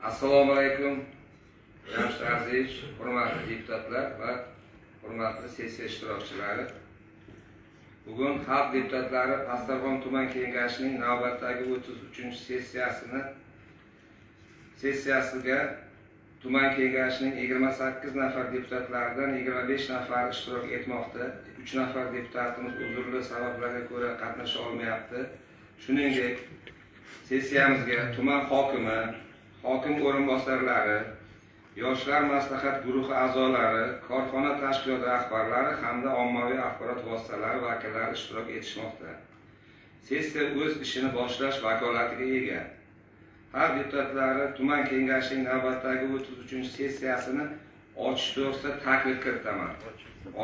Assalomu alaykum. Yosh aziz, hurmatli deputatlar va hurmatli sessiya ishtirokchilari. Bugun xalq deputatlari Pastdarg'om tuman kengashining navbatdagi 33-sessiyasiga tuman kengashining 28 nafar deputatlaridan 25 nafar ishtirok etmoqda. 3 nafar deputatimiz uzrli sabablarga ko'ra qatnasha olmayapti. Shuningdek, sessiyamizga tuman hokimi, hokim o'rinbosarlari, yoshlar maslahat guruhi a'zolari, korxona tashkilot rahbarlari hamda ommaviy axborot vositalari vakillari ishtirok etishmoqda. Sessiya o'z ishini boshlash vakolatiga ega. Xalq deputatlari tuman kengashining navbatdagi 33-sessiyasini ochish to'g'risida taklif kiritaman.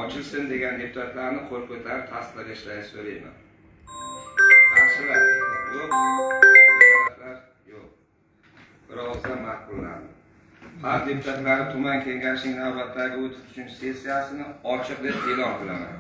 Ochilsin degan deputatlarni qo'l ko'tarib tasdiqlashni so'rayman. Qarshilar yo'q, deputatlar yo'q. Birozdan ma'qullandi. Xalq deputatlari tuman kengashining navbatdagi 33-sessiyasini ochiq deb e'lon qilaman.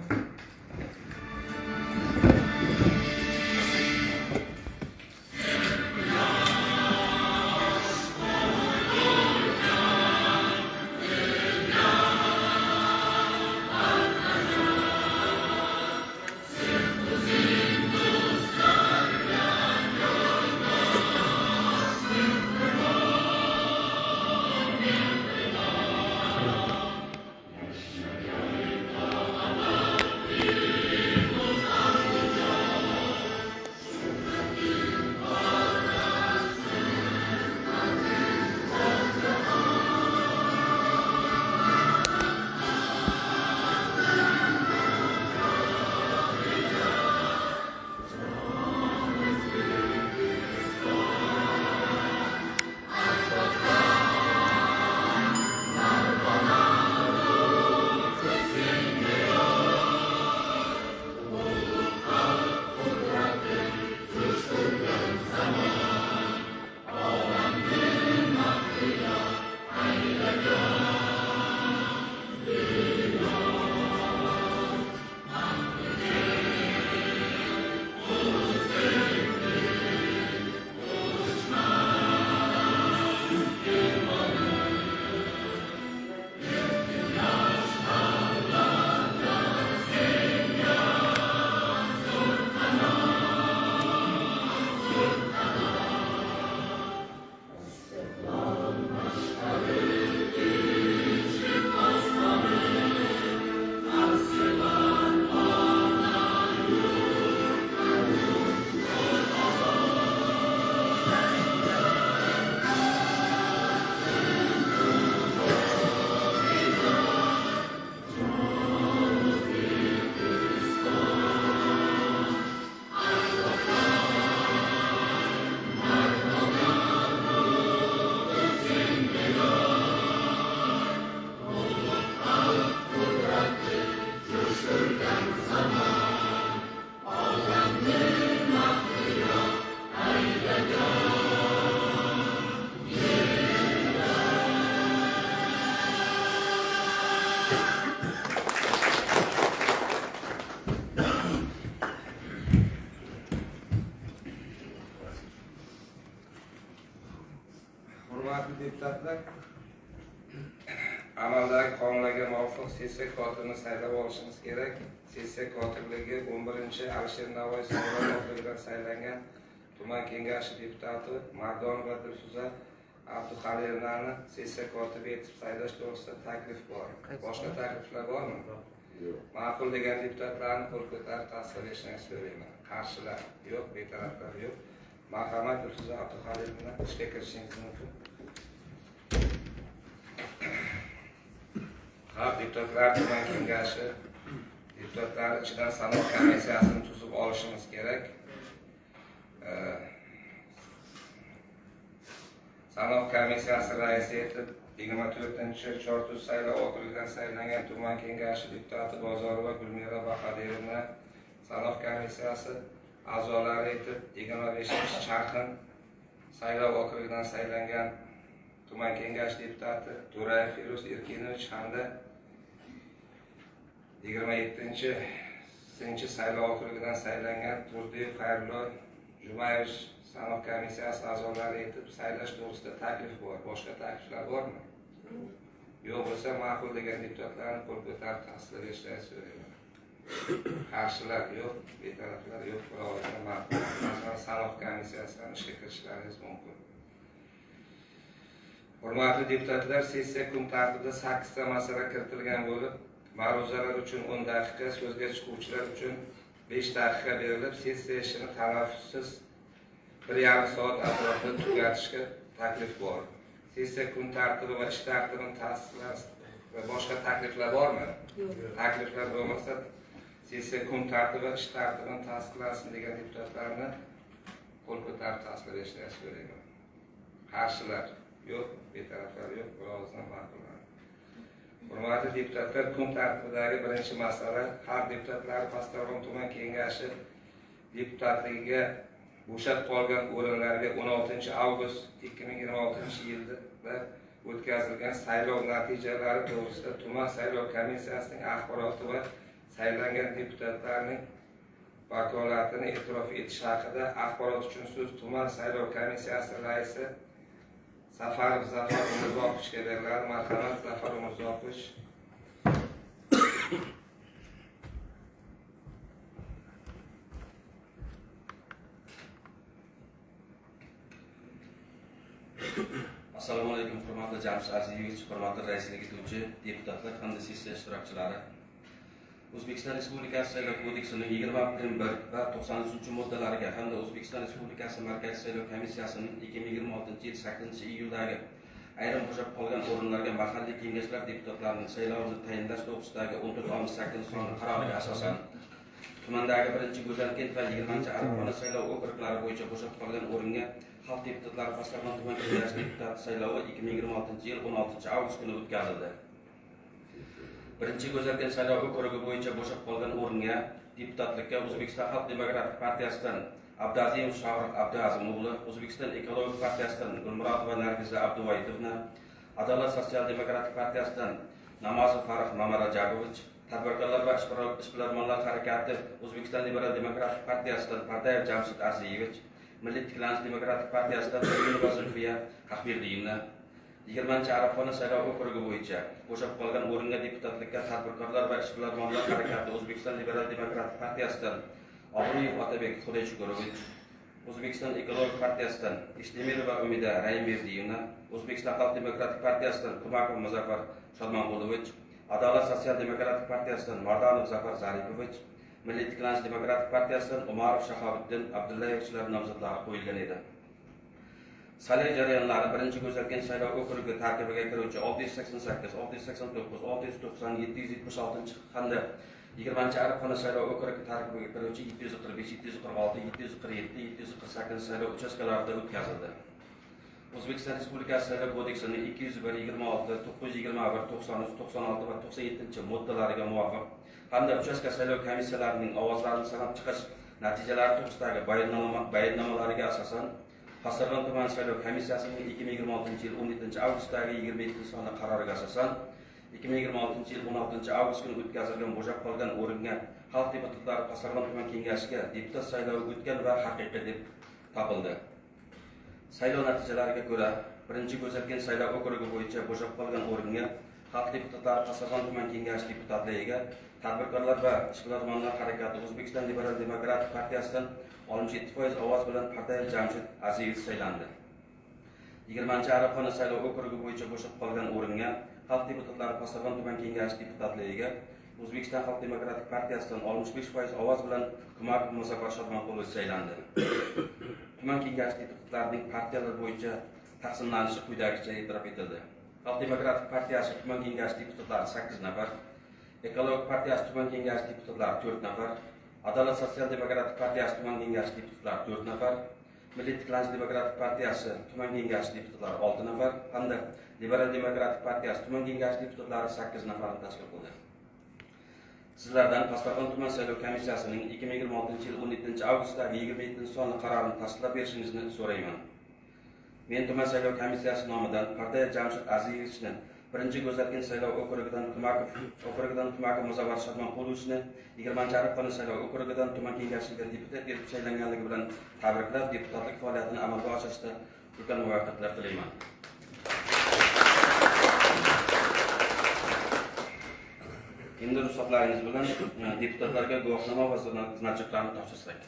Hurmatli deputatlar, amaldagi qonunlarga muvofiq sessiya kotibini saylab olishimiz kerak. Sessiya kotibligi 11-Alisher Navoiy so'rovnomadan saylangan tuman kengashi deputati Mardonova Dilfuza Abduxalilовnani sessiya kotibi etib saylash to'g'risida taklif bor. Boshqa takliflar bormi? Yo'q. Ma'qul degan deputatlarni qo'l ko'tarib tasdiqlashni so'rayman. Qarshilar yo'q, betaraflar yo'q. Marhamat, Dilfuza Abduxalilовna, ishga kirishingiz mumkin. Xalq deputatlar tuman kengashi deputatlari ichidan sanoq komissiyasini tuzib olishimiz kerak. Sanoq komissiyasi raisi etib 24-Chortuz saylov okrugidan saylangan tuman kengashi deputati Bozorova Gulmira Bahodirova, sanoq komissiyasi a'zolari etib 25-Charxin saylov okrugidan saylangan tuman kengashi deputati To'rayev Feruz Erkinovich hamda 27-saylov okrugidan saylangan Turdiyev Xayrullo Jumayev sanov komissiyasi a'zolari etib saylash to'g'risida taklif bor. Boshqa takliflar bormi? Yo'q bo'lsa ma'qul degan deputatlarni qo'l ko'tarib tasdiqlashni so'rayman. Qarshilar yo'q, betaraflar yo'q, birovlar ma'qul. Masalan, sanov komissiyasidan ishga kirishlaringiz mumkin. Hurmatli deputatlar, sessiya kun tartibida 8 ta masala kiritilgan bo'lib, ma'ruzalar uchun 10 daqiqa, so'zga chiquvchilar uchun 5 daqiqa berilib, sessiya ishini tanaffussiz 1,5 soat atrofida tugatishga taklif bor. Sessiya kun tartibi va ish tartibini tasdiqlash va boshqa takliflar bormi? Yo'q. Takliflar bo'lmasa, sessiya kun tartibi va ish tartibini tasdiqlasin degan deputatlarni qo'l ko'tarib tasdiqlashni so'rayman. Qarshilar yo'q, betaraflar yo'q, birozdan ma'qulman. Hurmatli deputatlar, kun tartibidagi birinchi masala har deputatlar Pastdarg'om tuman kengashi deputatligiga bo'shab qolgan o'rinlarga 16 avgust 2026-yilda o'tkazilgan saylov natijalari to'g'risida tuman saylov komissiyasining axboroti va saylangan deputatlarning vakolatini e'tirof etish haqida axborot uchun so'z tuman saylov komissiyasi raisi Zafarov Zafar Umurzoqovga beriladi. Marhamat, Zafar Umurzoqov. Assalomu alaykum, hurmatli Jamshid Azizovich, hurmatli raislik etuvchi deputatlar hamda sessiya ishtirokchilari. O'zbekiston Respublikasi Saylov kodeksining 21 va 93-moddalariga hamda O'zbekiston Respublikasi Markaziy saylov komissiyasining 2026-yil 8-iyuldagi ayrim bo'shab qolgan o'rinlarga mahalliy kengashlar deputatlarining saylovini tayinlash to'g'risidagi 14-8 sonli qaroriga asosan tumandagi 1-Go'zalkent va 20-Ariqxona saylov okruglari bo'yicha bo'shab qolgan o'ringa xalq deputatlari Pastdarg'om tuman kengashi deputat saylovi 2026-yil 16-avgust kuni o'tkazildi. 1-Go'zalkent saylov okrugi bo'yicha bo'shab qolgan o'ringa deputatlikka O'zbekiston Xalq Demokratik partiyasidan Abduazimov Shohir Abduazim o'g'li, O'zbekiston Ekologik partiyasidan Gulmurodova Nargiza Abduvoyidovna, Adolat sotsial demokratik partiyasidan Namozov Farruh Mamarajabovich, Tadbirkorlar va ishbilarmonlar harakati O'zbekiston Liberal demokratik partiyasidan Pardayev Jamshid Azizovich, Milliy tiklanish demokratik partiyasidan Zulfinova Zulfiya Haqberdiyevna, 20-Ariqxona saylov okrugi bo'yicha bo'shab qolgan o'ringa deputatlikka Tadbirkorlar va ishbilarmonlar harakati O'zbekiston Liberal demokratik partiyasidan Obruyev Otabek Xudaychugurovich, O'zbekiston Ekologik partiyasidan Ishnemirova Umida Raimberdiyevna, O'zbekiston Xalq demokratik partiyasidan Kumakov Muzaffar Shodmonqulovich, Adolat sotsial demokratik partiyasidan Mardonov Zafar Zaripovich, Milliy tiklanish demokratik partiyasidan Umarov Shahobiddin Abdullayevichlar nomzodlari qo'yilgan edi. Saylov jarayonlari 1-Go'zalkent saylov okrugi tarkibiga kiruvchi 688, 689, 690, 776 hamda 20-Ariqxona saylov okrugi tarkibiga kiruvchi 745, 746, 747, 748 saylov uchastkalarida o'tkazildi. O'zbekiston Respublikasi Saylov kodeksining 201, 26, 921, 93, 96 va 97-moddalariga muvofiq hamda uchastka saylov komissiyalarining ovozlarini sanab chiqish natijalari to'g'risidagi bayonnomalariga asosan Pastdarg'om tuman saylov komissiyasining 2026-yil 17-avgustdagi 27 sonli qaroriga asosan 2026-yil 16-avgust kuni o'tkazilgan bo'shab qolgan o'ringa xalq deputatlari Pastdarg'om tuman kengashiga deputat saylovi o'tgan va haqiqiy deb topildi. Saylov natijalariga ko'ra 1-Go'zalkent saylov okrugi bo'yicha bo'shab qolgan o'ringa xalq deputatlari Pastdarg'om tuman kengashi deputatligiga Tadbirkorlar va ishbilarmonlar harakati O'zbekiston Liberal demokratik partiyasidan 67% ovoz bilan Pardayev Jamshid Azizovich saylandi. 20-Ariqxona saylov okrugi bo'yicha bo'shab qolgan o'ringa xalq deputatlari Pastdarg'om tuman kengashi deputatligiga O'zbekiston Xalq demokratik partiyasidan 65% ovoz bilan Kumakov Muzaffar Shodmonqulovich saylandi. Tuman kengashi deputatlarining partiyalar bo'yicha taqsimlanishi quyidagicha e'tirof etildi. Xalq demokratik partiyasi tuman kengashi deputatlari 8 nafar, Ekologik partiyasi tuman kengashi deputatlari 4 nafar, Adolat sotsial demokratik partiyasi tuman kengashi deputatlari 4 nafar, Milliy tiklanish demokratik partiyasi tuman kengashi deputatlari 6 nafar hamda Liberal demokratik partiyasi tuman kengashi deputatlari 8 nafarni tashkil qildi. Sizlardan Pastdarg'om tuman saylov komissiyasining 2026-yil 17-avgustdagi 27 sonli qarorini tasdiqlab berishingizni so'rayman. Men tuman saylov komissiyasi nomidan Pardayev Jamshid Azizovichni birinchi ko'zlagan saylov okrugidan Tumakov Muzavvar Shodmonqulovichni 20-Ariqqon saylov okrugidan tuman kengashiga deputat etib saylanganligi bilan tabriklab, deputatlik faoliyatini amalga oshirishda ulkan muvaffaqiyatlar tilayman. Endi ruxsatlaringiz bilan deputatlarga guvohnoma va значокlarni topshirsak.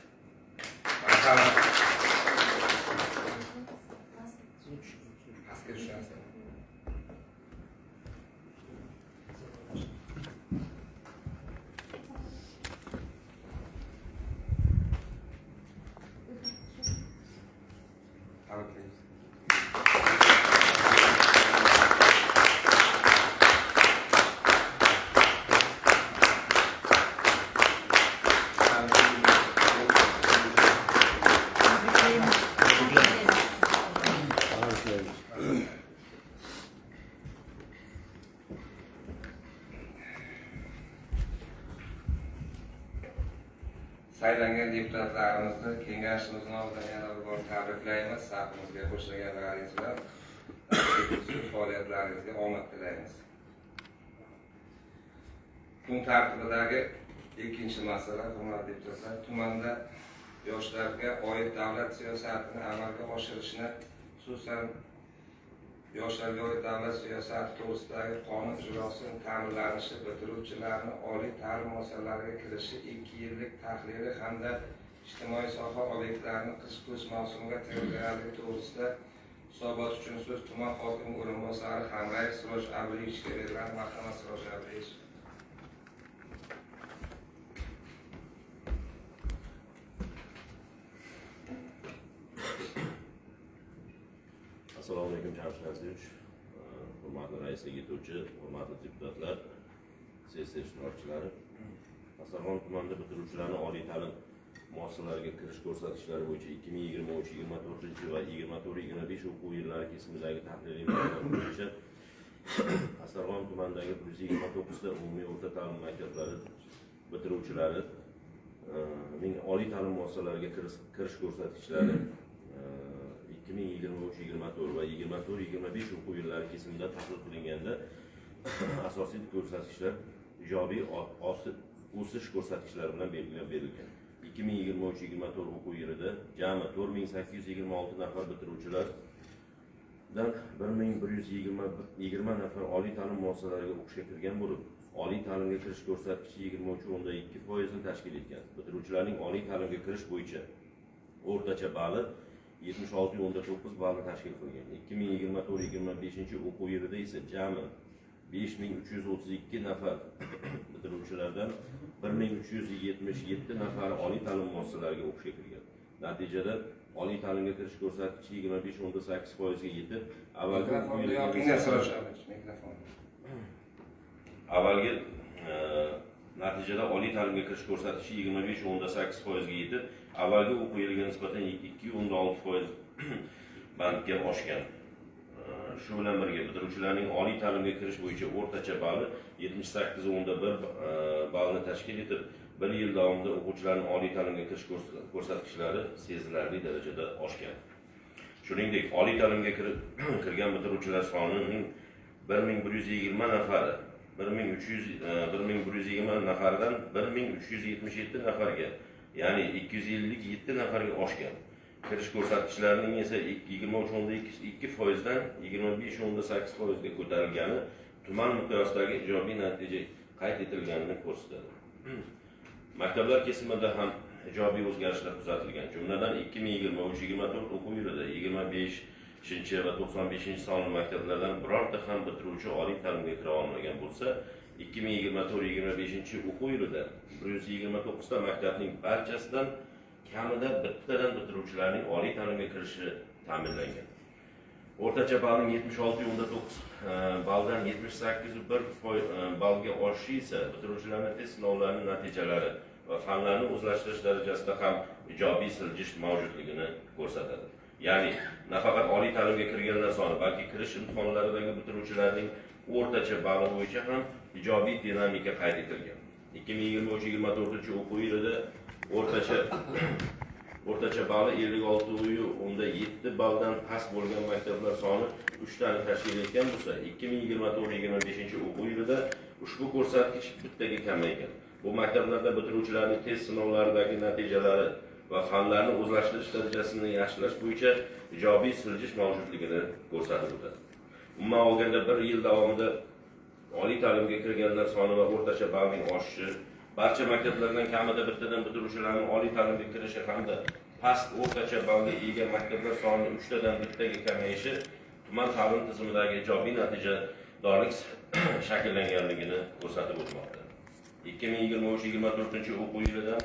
Saylangan deputatlarimizni kengashimizning oldidan yana bir bor tabriklaymiz. Safimizga qo'shilganlaringiz bilan faoliyatlaringizga omad tilaymiz. Kun tartibidagi ikkinchi masala, hurmatli deputatlar, tumanda yoshlarga oid davlat siyosatini amalga oshirishni, xususan yoshlarga oid davlat siyosati to'g'risidagi qonun ijrosining ta'minlanishi, bitiruvchilarni oliy ta'lim muassasalariga kirishi, 2 yillik tahliliy hamda ijtimoiy soha obyektlarini qish kuz mavsumiga tayyorgarligi to'g'risida hisobot uchun so'z tuman hokimi o'rinbosari Hamrayev Siroj Abliyevichga berilgan. Marhamat, Siroj Abliyevich. Assalomu alaykum Jamshid Azizovich, hurmatli raislik etuvchi, hurmatli deputatlar, sessiya ishtirokchilari. Asarxon tumanida bitiruvchilarni oliy ta'lim muassasalariga kirish ko'rsatkichlari bo'yicha 2023-24 va 24-25 o'quv yillari kesimidagi tahliliy ma'lumotlar bo'yicha Asarxon tumanidagi 129 ta umumiy o'rta ta'lim maktablari bitiruvchilari oliy ta'lim muassasalariga kirish ko'rsatkichlari 2023-24 va 24-25 o'quv yillari kesimida tahlil qilinganda asosiy ko'rsatkichlar ijobiy o'sish ko'rsatkichlari bilan belgilab berilgan. 2023-24 o'quv yilida jami 4826 nafar bitiruvchilardan 1120 nafar oliy ta'lim muassasalariga o'qishga kirgan bo'lib, oliy ta'limga kirish ko'rsatkichi 23.2% ni tashkil etgan. Bitiruvchilarning oliy ta'limga kirish bo'yicha o'rtacha balli 76.9 ballni tashkil qilgan. 2024-25 o'quv yilida esa jami 5332 nafar bitiruvchilardan 1377 nafar oliy ta'lim muassasalariga o'qishga kirgan. Natijada oliy ta'limga kirish ko'rsatkichi 25.8% ga yetib, natijada oliy ta'limga kirish ko'rsatkichi 25.8% ga yetib, avvalgi o'quv yiliga nisbatan 2.6% bandga oshgan. Shu bilan birga bitiruvchilarning oliy ta'limga kirish bo'yicha o'rtacha balli 78.1 ballni tashkil etib, 1 yil davomida o'quvchilarning oliy ta'limga kirish ko'rsatkichlari sezilarli darajada oshgan. Shuningdek, oliy ta'limga kirgan bitiruvchilar sonining 1120 nafari 1120 nafaridan 1377 nafarga, ya'ni 257 nafarga oshgan. Kirish ko'rsatkichlarining esa 23.2% dan 25.8% ga ko'tarilgani tuman miqyosidagi ijobiy natija qayd etilganini ko'rsatadi. Maktablar kesimida ham ijobiy o'zgarishlar kuzatilgan. Jumladan 2023-24 o'quv yilida 25 va 95 sonli maktablardan birorta ham bitiruvchi oliy ta'limga kira olmagan bo'lsa, 2024-25 o'quv yilida 129 ta maktabning barchasidan kamida bittadan bitiruvchilarning oliy ta'limga kirishi ta'minlangan. O'rtacha ballning 76.9 balldan 78.1 ballga oshishi esa bitiruvchilarning test sinovlarining natijalari va fanlarni o'zlashtirish darajasida ham ijobiy siljish mavjudligini ko'rsatadi. Ya'ni nafaqat oliy ta'limga kirganlar soni, balki kirish imtihonlaridagi bitiruvchilarning o'rtacha balli bo'yicha ham ijobiy dinamika qayd etilgan. 2023-24 o'quv yilida o'rtacha o'rtacha balli 56,7 balldan past bo'lgan maktablar soni 3 tani tashkil etgan bo'lsa, 2024-25 o'quv yilida ushbu ko'rsatkich bittaga kamaygan. Bu maktablarda bitiruvchilarning test sinovlaridagi natijalari va fanlarni o'zlashtirish darajasini yaxshilash bo'yicha ijobiy siljish mavjudligini ko'rsatib o'tadi. Umuman olganda bir yil davomida oliy ta'limga kirganlar soni va o'rtacha ballning oshishi, barcha maktablardan kamida bittadan bitiruvchilarning oliy ta'limga kirishi hamda past o'rtacha ballga ega maktablar soni 3 tadan bittaga kamayishi tuman ta'lim tizimidagi ijobiy natijadorlik shakllanganligini ko'rsatib o'tmoqda. 2023-24 o'quv yilidan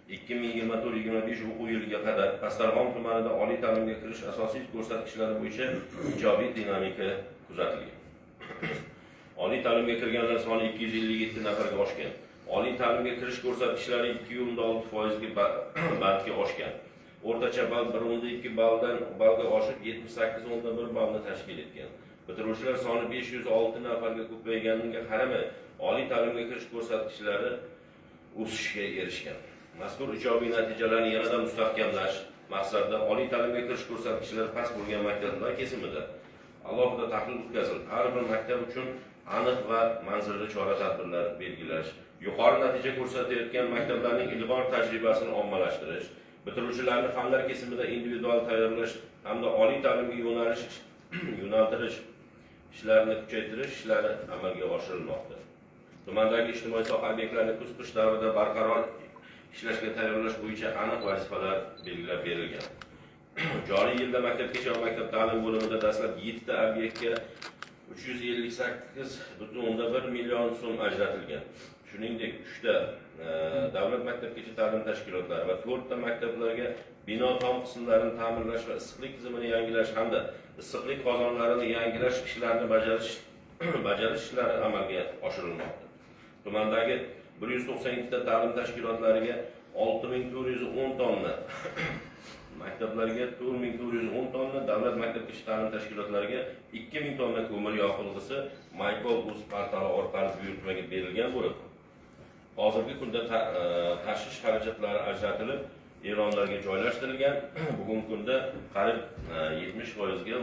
2024-25 o'quv yiliga qadar Pastdarg'om tumanida oliy ta'limga kirish asosiy ko'rsatkichlari bo'yicha ijobiy dinamika kuzatilgan. Oliy ta'limga kirganlar soni 257 nafarga oshgan. Oliy ta'limga kirish ko'rsatkichlari 2.6% ga bandga oshgan. O'rtacha ball 1.2 ballga oshib 78.1 ballni tashkil etgan. Bitiruvchilar soni 506 nafarga ko'payganiga qaramay, oliy ta'limga kirish ko'rsatkichlari o'sishga erishgan. Mazkur ijobiy natijalarni yanada mustahkamlash maqsadida oliy ta'limga kirish ko'rsatkichlari past bo'lgan maktablar kesimida alohida tahlil o'tkazilib, har bir maktab uchun aniq va manzilli chora-tadbirlar belgilash, yuqori natija ko'rsatayotgan maktablarning ilg'or tajribasini ommalashtirish, bitiruvchilarni fanlar kesimida individual tayyorlash hamda oliy ta'limga yo'naltirish ishlarini kuchaytirish ishlari amalga oshirilmoqda. Tumandagi ijtimoiy soha obyektlarini kuz-qish davrida barqaror ishlashga tayyorlash bo'yicha aniq vazifalar belgilab berilgan. Joriy yilda maktabgacha va maktab ta'lim bo'limida dastlab 7 ta obyektga 358,1 million so'm ajratilgan. Shuningdek, 3 ta davlat maktabgacha ta'lim tashkilotlari va 4 ta maktablarga bino tom qismlarini ta'mirlash va issiqlik tizimini yangilash hamda issiqlik qozonlarini yangilash ishlarini bajarish ishlari amalga oshirilmoqda. Tumandagi 192 ta ta'lim tashkilotlariga 6410 tonna, maktablarga 4410 tonna, davlat maktabgacha ta'lim tashkilotlariga 2000 tonna ko'mir yoqilg'isi Maykol.uz portali orqali buyurtmaga berilgan bo'lib, hozirgi kunda tashish xarajatlari ajratilib, e'lonlarga joylashtirilgan. Bugungi kunda qariyb 70% ga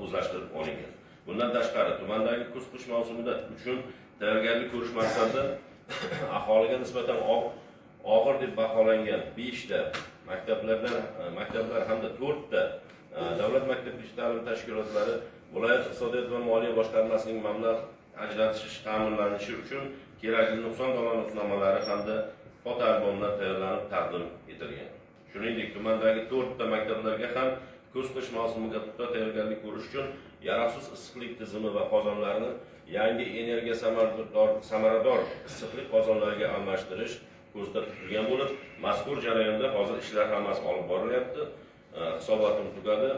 o'zlashtirib olingan. Bundan tashqari, tumandagi kuz-qish mavsumida uchun tayyorgarlik ko'rish maqsadida aholiga nisbatan og'ir deb baholangan 5 ta maktablar hamda 4 ta davlat maktabgacha ta'lim tashkilotlari viloyat iqtisodiyot va moliya boshqarmasining mablag' ajratish ta'minlanishi uchun kerakli nuqson dalolatnomalari hamda fotoalbomlar tayyorlanib taqdim etilgan. Shuningdek, tumandagi 4 ta maktablarga ham kuz-qish mavsumiga puxta tayyorgarlik ko'rish uchun yaroqsiz issiqlik tizimi va qozonlarni yangi energiya samarador issiqlik qozonlariga almashtirish ko'zda tutilgan bo'lib, mazkur jarayonda hozir ishlar hammasi olib borilyapti. Hisobotim tugadi.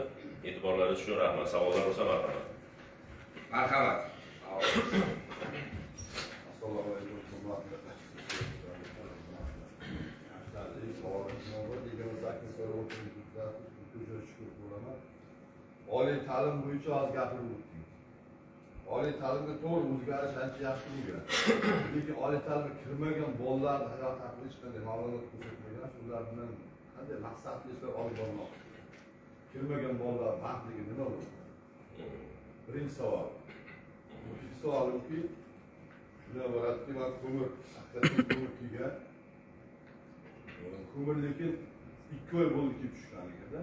E'tiborlaringiz uchun rahmat. Savollar bo'lsa marhamat. Marhamat. Assalomu alaykum. Oliy ta'lim bo'yicha oz gapirib o'tdik. Oliy ta'limga to'g'ri o'zgarish ancha yaxshi bo'lgan. Lekin oliy ta'limga kirmagan bolalar hayot haqida hech qanday ma'lumot ko'rsatmagan. Ular bilan qanday maqsadli ishlar olib bormoqda? Kirmagan bolalar bandligi nima bo'ladi? Birinchi savol. Ikkinchi savolimki, shuna bo'ladiki, men ko'mir kiygan. Ko'mir lekin 2 oy bo'ldi kiyib tushganligida.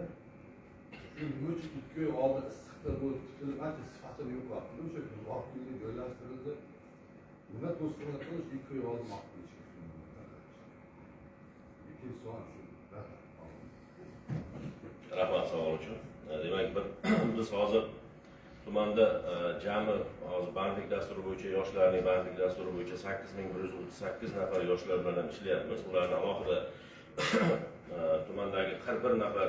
Nima uchun 2 oy oldin issiqda bo'lib tutilib, ancha sifatini yo'qotdi. O'sha vaqtga joylashtirildi. Buni to'sqinlik qilish 2 oy oldin ma'qul ish. Ikkinchi savol shu. Rahmat savol uchun. Demak, biz hozir tumanda jami hozir bandlik dasturi bo'yicha, yoshlarning bandlik dasturi bo'yicha 8138 nafar yoshlar bilan ishlayapmiz. Ularni alohida tumandagi 41 nafar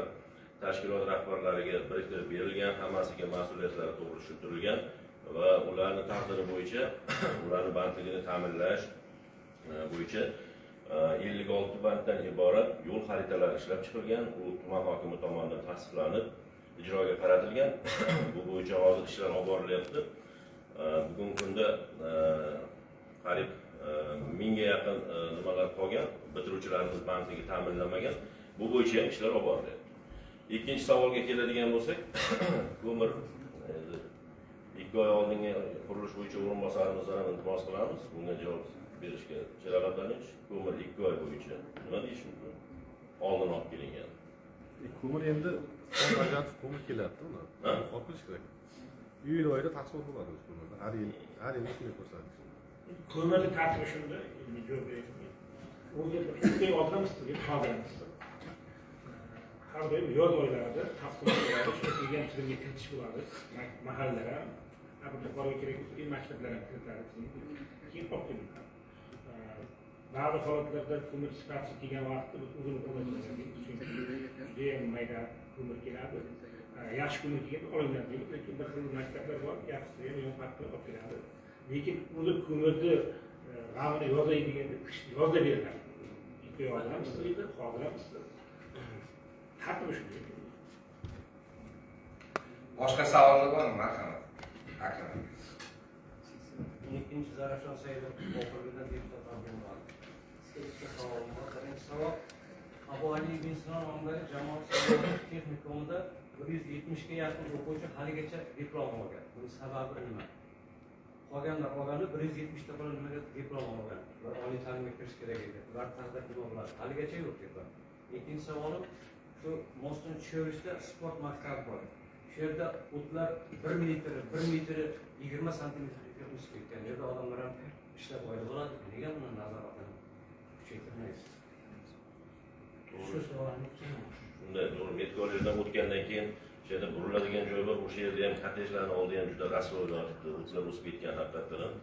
tashkilot rahbarlariga biriktirib berilgan, hammasiga mas'uliyatlari to'g'ri tushuntirilgan va ularning taqdiri bo'yicha ularning bandligini ta'minlash bo'yicha 56 banddan iborat yo'l xaritalari ishlab chiqilgan. U tuman hokimi tomonidan tasdiqlanib ijroga qaratilgan. Bu bo'yicha hozir ishlar olib borilyapti. Bugungi kunda qariyb 1000 ga yaqin nimalar qolgan, bitiruvchilarimiz bandligi ta'minlanmagan. Bu bo'yicha ham ishlar olib borilyapti. Ikkinchi savolga keladigan bo'lsak, ko'mir 2 oy oldingi qurilish bo'yicha o'rinbosarimizdan ham iltimos qilamiz. Bunga javob berishga Jaloliddinov, ko'mir 2 oy bo'yicha nima deyish mumkin? Oldin olib kelingan. Ko'mir endi agentlik ko'mir kelyapti uni. Olib kelish kerak. Iyul oyida taqsim bo'ladi o'z ko'mirda. Har yil shunday ko'rsatish. Ko'mirni tartibi shunda. O'zi ikki odam istilib qolganmiz. Har doim yoz oylarida taqsim bo'ladi. Shu kelgan tizimga kiritish bo'ladi. Mahallalar, abuda qora kerak bo'lsa, maktablar ham kiritadi. Keyin olib kelinadi. Ba'zi holatlarda ko'mir sifati kelgan vaqtda uzun qo'llaniladi. Chunki judayam mayda ko'mir keladi. Yaxshi ko'mir kelib olinadi. Lekin bir xil maktablar bor, yaxshisi ham yonpaqni olib keladi. Lekin o'zi ko'mirni g'amini yozay deganda yozda beriladi. 2 oy oldin ham istiladi, hozir ham istiladi. Tartibi shunday. Boshqa savollar bormi? Marhamat. Akram. Ikkinchi Zarafshon Saidov oxirgidan deputat olgan bor. Sizga savolim bor. Birinchi savol, Abu Ali ibn Sino nomidagi jamoat texnikumida 170 ga yaqin o'quvchi haligacha diplom olgan. Buning sababi nima? Qolganlar 170 ta bola nimaga diplom olgan? Oliy ta'limga kirish kerak edi. Ular taqdir nima bo'ladi? Haligacha yo'q diplom. Ikkinchi savolim, shu Moston Tushovishda sport maktabi bor. Shu yerda o'tlar 1 metri 20 santimetrga o'sib ketgan. Yerda odamlar ham ishlab oyda bo'ladi. Nega buni nazoratni kuchaytirmaysiz? Shu savolni Shunday, to'g'ri, medkolejdan o'tgandan keyin o'sha yerda buriladigan joy bor, o'sha yerda ham kottejlarni oldi ham juda rasvo yotibdi, o'tlar o'sib ketgan haqiqatdan.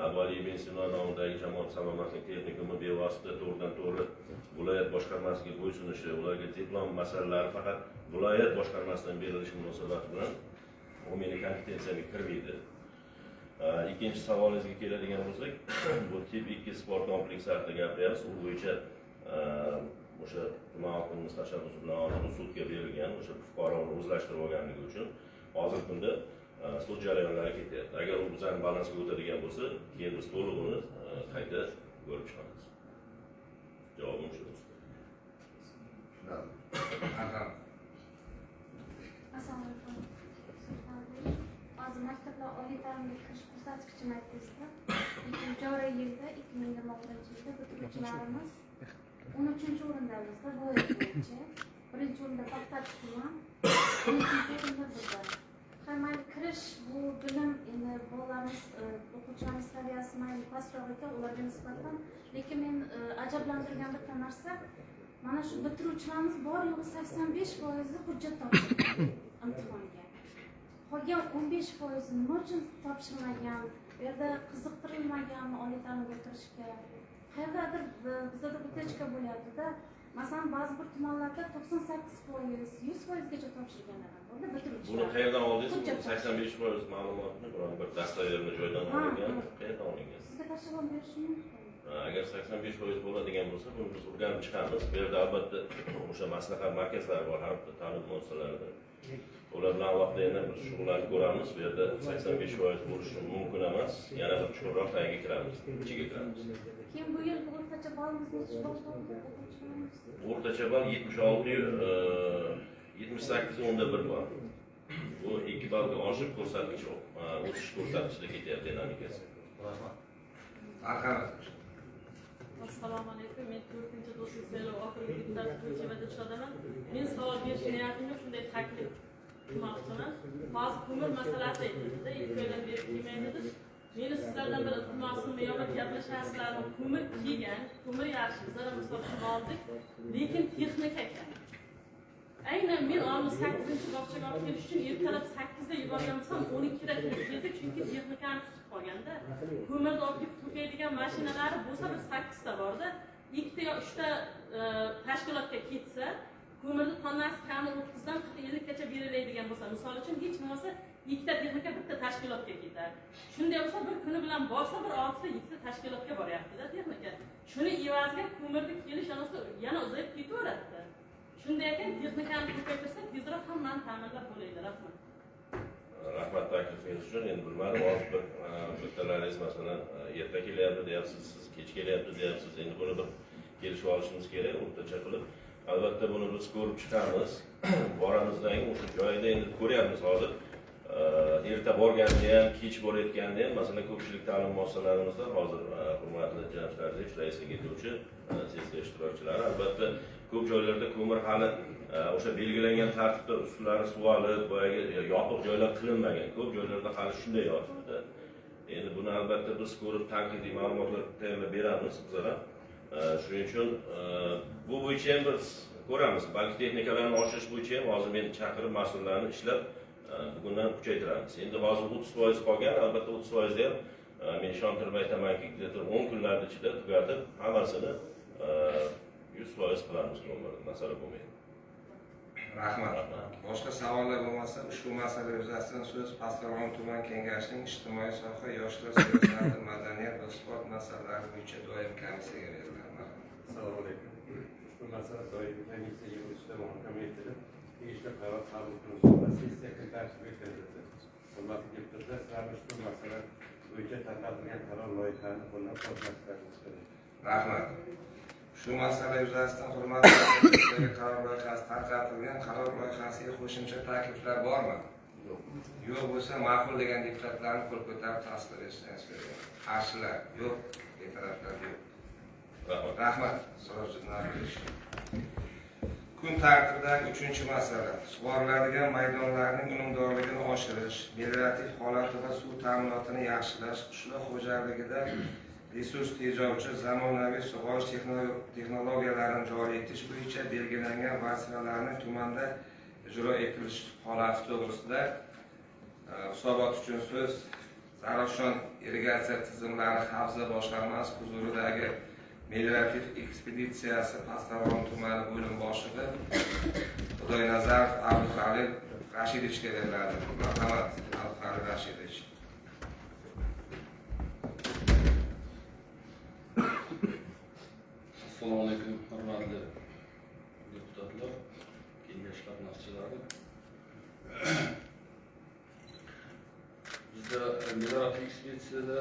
Abu Ali ibn Sino nomidagi jamoat salomatlik texnikumi bevosita to'g'ridan-to'g'ri viloyat boshqarmasiga bo'ysunishi, ularga diplom masalalari faqat viloyat boshqarmasidan berilishi munosabati bilan u meni kompetensiyamga kirmaydi. Ikkinchi savolingizga keladigan bo'lsak, bu tip 2 sport kompleksi haqida gapiryapmiz. U bo'yicha o'sha tuman hokimimiz tashabbusi bilan sudga berilgan, o'sha fuqaroni o'zlashtirib olganligi uchun hozirgi kunda sud jarayonlari ketyapti. Agar u bizani balansga o'tadigan bo'lsa, keyin biz to'liq uni qayta ko'rib chiqamiz. Javobim shu. Marhamat. Assalomu alaykum. Hozir maktablar oliy ta'limga kirish ko'rsatkichini aytdingizda, joriy yilda 2026 yilda bitiruvchilarimiz 13-o'rindamizda bu yil bo'yicha. 1-o'rinda Paxtachi tuman, 3-o'rinda bizda. Mayli kirish bu bilim endi bolalarimiz o'quvchilarimiz saviyasi mayli pastroq ekan ularga nisbatan, lekin men ajablantirgan bitta narsa, mana shu bitiruvchilarimiz bor yo'g'i 85% hujjat topshirgan imtihonga. Qolgan 15% nima uchun topshirmagan, bu yerda qiziqtirilmaganmi oliy ta'limga kirishga? Qayerdadir bizda bitachka bo'lyapti-da. Masalan, ba'zi bir tumanlarda 98%, 100% gacha topshirganlar bor. Buni qayerdan oldingiz? 85% ma'lumotni biron bir dastaverni joydan olingan, qayerdan olingan? Sizga tashlab berish mumkin. Agar 85% bo'ladigan bo'lsa, buni biz o'rganib chiqamiz. Bu yerda albatta o'sha maslahat markazlari bor har bir ta'lim muassasalarida. Ular bilan alohida yana bir shug'ullanib ko'ramiz. Bu yerda 85% bo'lishi mumkin emas. Yana bir chuqurroq tagiga kiramiz, ichiga kiramiz. Keyin bu yil o'rtacha balimiz necha bo'ldi? O'rtacha ball 78.1 bor. Bu 2 ballga oshib ko'rsatkich o'sish ko'rsatkichida ketyapti dinamikasi. Marhamat. Assalomu alaykum. Men 4-do'stlik saylov oxirgi deputat ko'chada ishladaman. Men savol berish niyatimda shunday taklif qilmoqchiman. Hozir ko'mir masalasi aytildida, 2 oydan beri kelmaydi. Meni sizlardan bir iltimosim yo'q, gaplashasizlarmi? Ko'mir kelgan, ko'mir yaxshi, bizlar ham hisobni oldik, lekin texnika ekan. Aynan men o'g'limni 8-bog'chaga olib kelish uchun ertalab 8da yuborgan bo'lsam, 12da keldi, chunki texnikani tutib qolganda. Ko'mirni olib to'kaydigan mashinalari bo'lsa bir 8 ta borda, 2 ta yo 3 ta tashkilotga ketsa, ko'mirni tonnasi kami 30 dan 47 gacha beriladigan bo'lsa, misol uchun hech bo'lmasa 2 ta texnika bitta tashkilotga ketadi. Shunday bo'lsa bir kuni bilan borsa bir 6 ta 7 ta tashkilotga boryapti-da texnika. Shuni evaziga ko'mirni kelish yana uzayib ketaveradi. Shunday ekan, texnikani ko'paytirsa, tezroq hammani ta'minlab bo'laydi. Rahmat. Rahmat taklifingiz uchun. Endi bilmadim, hozir bir bittalaringiz masalan erta kelyapti deyapsiz, siz kech kelyapti deyapsiz. Endi buni bir kelishib olishimiz kerak, o'rtacha qilib. Albatta buni biz ko'rib chiqamiz. Boramizdan o'sha joyida endi ko'ryapmiz hozir. Erta borganda ham, kech borayotganda ham, masalan, ko'pchilik ta'lim muassasalarimizda hozir hurmatli janob Sardich raislik etuvchi sessiya ishtirokchilari albatta ko'p joylarda ko'mir hali o'sha belgilangan tartibda ustlari suvalib, boyagi yopiq joylar qilinmagan. Ko'p joylarda hali shunday yotibdi. Endi buni albatta biz ko'rib tanqidiy ma'lumotlar tayyorlab beramiz bizlar ham. Shuning uchun bu bo'yicha ham biz ko'ramiz. Balki texnikalarni oshirish bo'yicha ham hozir men chaqirib mas'ullarni ishlab bugundan kuchaytiramiz. Endi hozir 30% qolgan, albatta 30% da ham men ishontirib aytamanki, 10 kunlar ichida tugatib, hammasini 100% qilamiz, masala bo'lmaydi. Rahmat. Boshqa savollar bo'lmasa, ushbu masala yuzasidan so'z Pastdarg'om tuman kengashining ijtimoiy soha, yoshlar siyosati, madaniyat va sport masalalari bo'yicha doim komissiyaga beriladi. Assalomu alaykum. Ushbu masala doimiy komissiya yig'ilishida muhokama etilib, tegishli qaror qabul qilinishi va sessiya kun tartibiga kiritildi. Hurmatli deputatlar, sizlarga ushbu masala bo'yicha tarqatilgan qaror loyihalarini qo'llab-quvvatlashni so'rayman. Rahmat. Shu masala yuzasidan hurmatli deputatlarga qaror loyihasi tarqatilgan. Qaror loyihasiga qo'shimcha takliflar bormi? Yo'q bo'lsa, ma'qul degan deputatlarni qo'l ko'tarib tasdiqlashni so'rayman. Qarshilar yo'q, betaraflar yo'q. Rahmat. Kun tartibidagi 3-masala sug'oriladigan maydonlarning unumdorligini oshirish, meliorativ holati va suv ta'minotini yaxshilash, qishloq xo'jaligida resurs tejovchi zamonaviy sug'orish texnologiyalarini joriy etish bo'yicha belgilangan vazifalarni tumanda ijro etilish holati to'g'risida hisobot uchun so'z Zarafshon irrigatsiya tizimlari havza boshqarmasi huzuridagi meliorativ ekspeditsiyasi Pastdarg'om tumani bo'lim boshlig'i Xudoynazarov Abduhalil Rashidovichga beriladi. Marhamat, Abduhalil Rashidovich. Assalomu alaykum, hurmatli deputatlar, kengash qatnashchilari. Bizda meliorativ ekspeditsiyada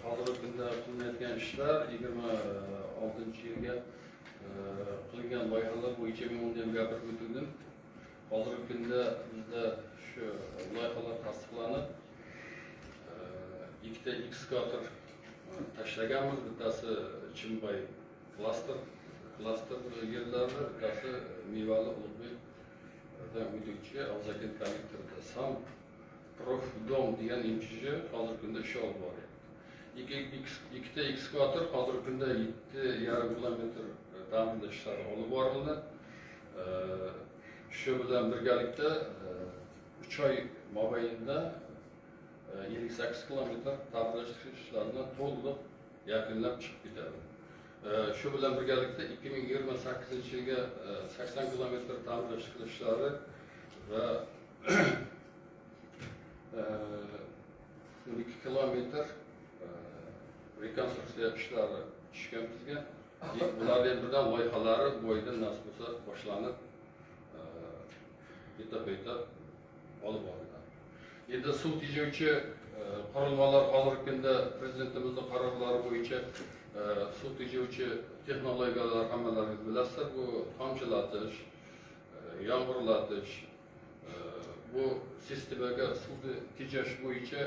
hozirgi kunda qilinayotgan ishlar 26-yilga qilingan loyihalar bo'yicha men unda ham gapirib o'tdim. Hozirgi kunda bizda shu loyihalar tasdiqlanib, ikkita ekskavator tashlaganmiz. Bittasi Chimbay klaster yerlarida, bittasi Mevali Ulug'bekdan o'tuvchi Avzakin kollektorida Sam Profdom degan MCJ hozirgi kunda ish olib boryapti. Ikkita ekskavator hozirgi kunda 7,5 kilometr ta'mirlash ishlari olib borildi. Shu bilan birgalikda 3 oy mobaynida 58 kilometr ta'mirlash ishlarini to'liq yakunlab chiqib ketadi. Shu bilan birgalikda 2028-yilga 80 kilometr ta'mirlash ishlari va 12 kilometr rekonstruksiya ishlari tushgan bizga. Bularning birdan loyihalari bo'yidan nasib bo'lsa boshlanib, etap-etap olib boriladi. Endi suv tejovchi qurilmalar hozirgi kunda prezidentimizning qarorlari bo'yicha suv tejovchi texnologiyalar hammalaringiz bilasizlar. Bu tomchilatish, yomg'irlatish, bu sistemaga suvni tejash bo'yicha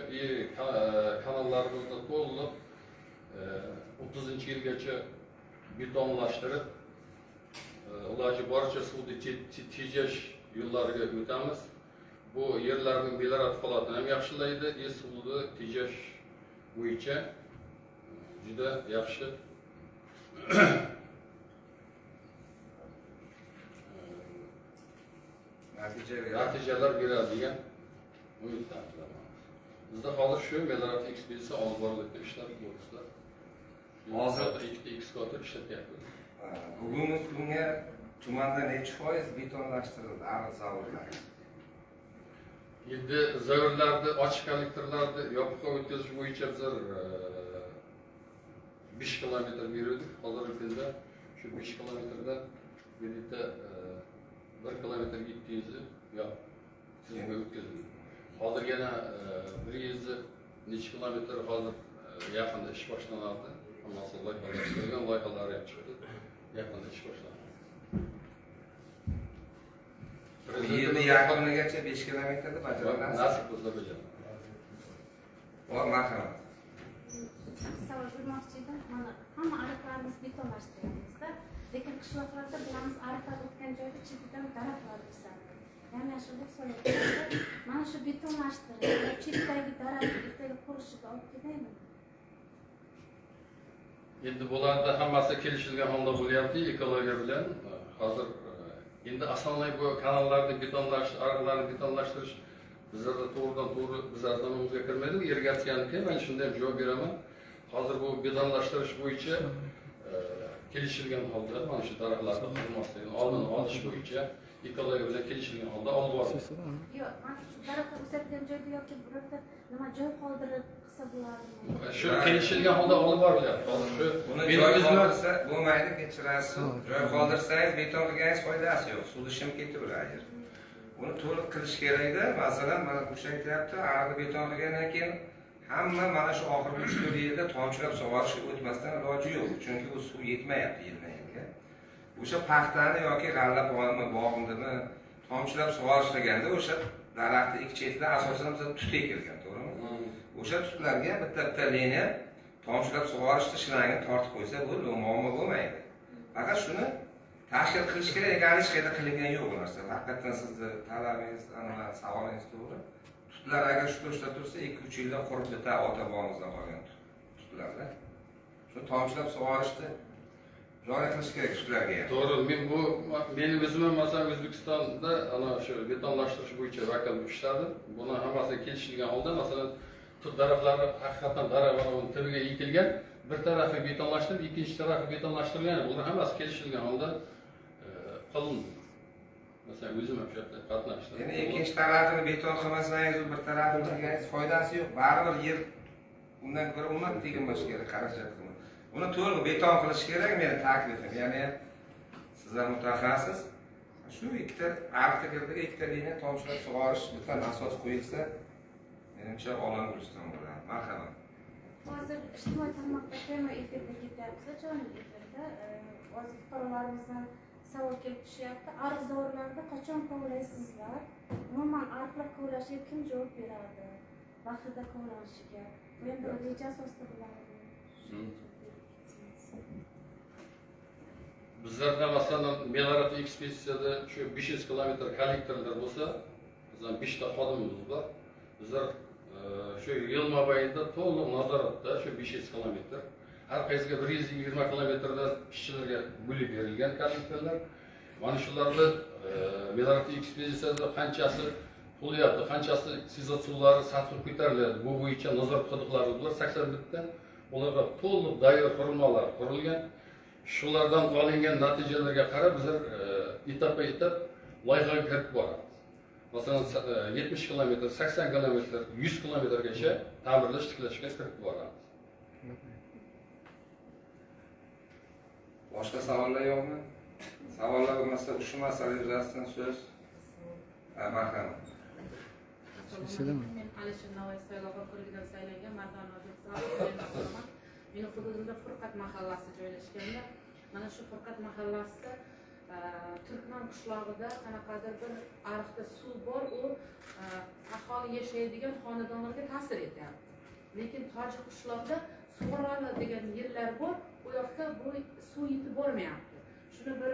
kanallarimizni to'liq 30-yilgacha betonlashtirib, iloji boricha suvni tejash yo'llariga o'tamiz. Bu yerlarning meliorativ holatini ham yaxshilaydi, suvni tejash bo'yicha juda yaxshi natijalar beradi degan umiddan qilaman. Bizda hozir shu meliorativ ekspeditsiya olib borilayotgan ishlar to'g'risida hozir ikkita ekskavator ishlatyapmiz. Bugungi kunga tumanda necha foiz betonlashtirildi ariq zavodlari? Endi zavodlarni ochiq kollektorlarni yopiqqa o'tkazish bo'yicha biz 5 kilometr berdik. Hozirgi kunda shu 5 kilometrda bir yerda 1 kilometr 700 yo'q tizimga o'tkazildi. Hozir yana 100 necha kilometr hozir yaqinda ish boshlanadi. Hammasi loyihalashtirilgan, loyihalari ham chiqdi. Yaqinda ish boshlanadi. Yilni yakunigacha 5 kilometrni bajaramiz. Nasib bo'lsa bajaramiz. Bor, marhamat. Savol bermoqchi edim. Mana hamma ariqlarimiz betonlashtiryapmizda, lekin qishloqlarda bilamiz ariqlar o'tgan joyda chetidan daraxtlar o'sadi. Yana shunday so'rayapman. Mana shu betonlashtirish chetdagi daraxt ertaga qurishiga olib kelmaydimi? Endi bularda hammasi kelishilgan holda bo'lyapti ekologiya bilan. Hozir endi asosiy bu kanallarni betonlashtirish, ariqlarni betonlashtirish bizlarda to'g'ridan-to'g'ri bizlar zamonimizga kirmaydi. Irrigatsiyaniki men shunday javob beraman. Hozir bu betonlashtirish bo'yicha kelishilgan holda mana shu daraxtlarni qurmaslikni oldini olish bo'yicha ekologiya bilan kelishilgan holda olib boriladi. Yo'q, mana shu daraxtlar o'sadigan joyda yoki birorta nima joy qoldirib qilsa bo'ladimi? Shu kelishilgan holda olib borilyapti. Hozir shu Buni joy qoldirsa bo'lmaydi, kechirasiz. Joy qoldirsangiz beton qilganingiz foydasi yo'q. Suv ishim ketaveradi. Buni to'liq qilish kerakda. Masalan, mana o'sha aytyapti, ariqni beton qilgandan keyin hamma mana shu oxirgi 3-4 yilda tomchilab sug'orishga o'tmasdan iloji yo'q. Chunki u suv yetmayapti yildan-yilga. O'sha paxtani yoki g'alla bog'indimi tomchilab sug'orishlaganda o'sha daraxtni ikki chetidan asosan biz tut ekilgan, to'g'rimi? O'sha tutlarga bitta liniya tomchilab sug'orishni shlangini tortib qo'ysa bo'ldi, muammo bo'lmaydi. Faqat shuni tashkil qilish kerak, ya'ni hech qayerda qilingan yo'q bu narsa. Haqiqatan sizni talabingiz, savolingiz to'g'ri. Tutlar agar shu turishda tursa 2-3 yilda qurib bitadi ota-bobomizdan qolgan tutlarda. Shu tomchilab sug'orishni joriy qilish kerak tutlarga ham. To'g'ri, men bu meni o'zim ham masalan O'zbekistonda ana shu betonlashtirish bo'yicha vakil ishladim. Buni hammasi kelishilgan holda masalan tut daraxtlari haqiqatan daraxtlarning tubiga ekilgan, bir tarafi betonlashtirib, ikkinchi tarafi betonlashtirilgan. Bular hammasi kelishilgan holda qilindi. Masalan o'zim ham shu yerda qatnashdim. Ya'ni ikkinchi tarafini beton qilmasangiz, bir tarafini qilganingiz foydasi yo'q. Baribir yer undan ko'ra umuman teginmash kerak, xarajat qilma. Buni to'liq beton qilish kerak, meni taklifim. Ya'ni sizlar mutaxassis, shu ikkita ariqlarga ikkita liniya tomchilab sug'orish bilan asos qo'yilsa, menimcha olam guliston bo'ladi. Marhamat. Hozir ijtimoiy tarmoqda tema efirda ketyapti, jonli efirda. Hozir fuqarolarimizdan savol kelib tushyapti. Ariqzorlarda qachon kovlaysizlar? Umuman ariqlar kovlashiga kim javob beradi? Vaqtida kovlanishiga. Bu endi reja asosida bo'ladi. Bizlarda masalan Melarot ekspeditsiyada shu 500 kilometr kollektorlar bo'lsa, bizdan 5 ta xodimimiz bor. Bizlar shu yil mobaynida to'liq nazoratda shu 500 kilometr. Har qaysiga 120 kilometrdan ishchilarga bo'lib berilgan kollektorlar. Mana shularda Melarot ekspeditsiyada qanchasi qo'lyapti, qanchasi sizot suvlari sathi ko'tariladi. Bu bo'yicha nazorat qildiqlari bor 81 ta. Ularga to'liq tayyor qurilmalar qurilgan. Shulardan olingan natijalarga qarab bizlar etap-etap loyihaga kirib boramiz. Masalan 70 kilometr, 80 kilometr, 100 kilometrgacha ta'mirlash tiklashga kirib boramiz. Boshqa savollar yo'qmi? Savollar bo'lmasa, shu masala yuzasidan so'z. Marhamat. Men Alisher Navoiy saylov okrugida saylangan Mardon Nozirov. Meni hududimda Furqat mahallasi joylashganda, mana shu Furqat mahallasida Turkman qishlog'ida qanaqadir bir ariqda suv bor, u aholi yashaydigan xonadonlarga ta'sir etyapti. Lekin Tojik qishlog'ida Sug'urali degan yerlar bor, u yoqda bu suv yetib bormayapti. Shuni bir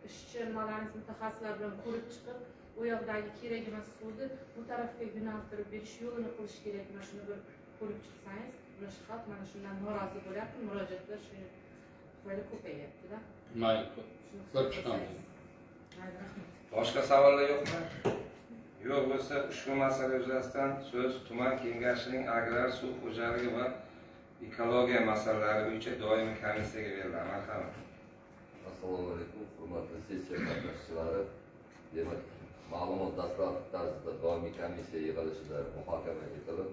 ishchi nimalarimiz mutaxassislar bilan ko'rib chiqib, u yoqdagi kerak emas suvni bu tarafga yo'naltirib berish yo'lini qilish kerak. Mana shuni bir ko'rib chiqsangiz, xalq mana shundan norozi bo'lyapti, murojaatlar shu tufayli ko'payyapti-da. Mayli, ko'rib chiqamiz. Boshqa savollar yo'qmi? Yo'q bo'lsa, ushbu masala yuzasidan so'z tuman kengashining agrar suv xo'jaligi va ekologiya masalalari bo'yicha doimiy komissiyaga beriladi. Marhamat. Assalomu alaykum, hurmatli sessiya qatnashchilari. Demak, ma'lumot dastlabki tarzda doimiy komissiya yig'ilishida muhokama etilib,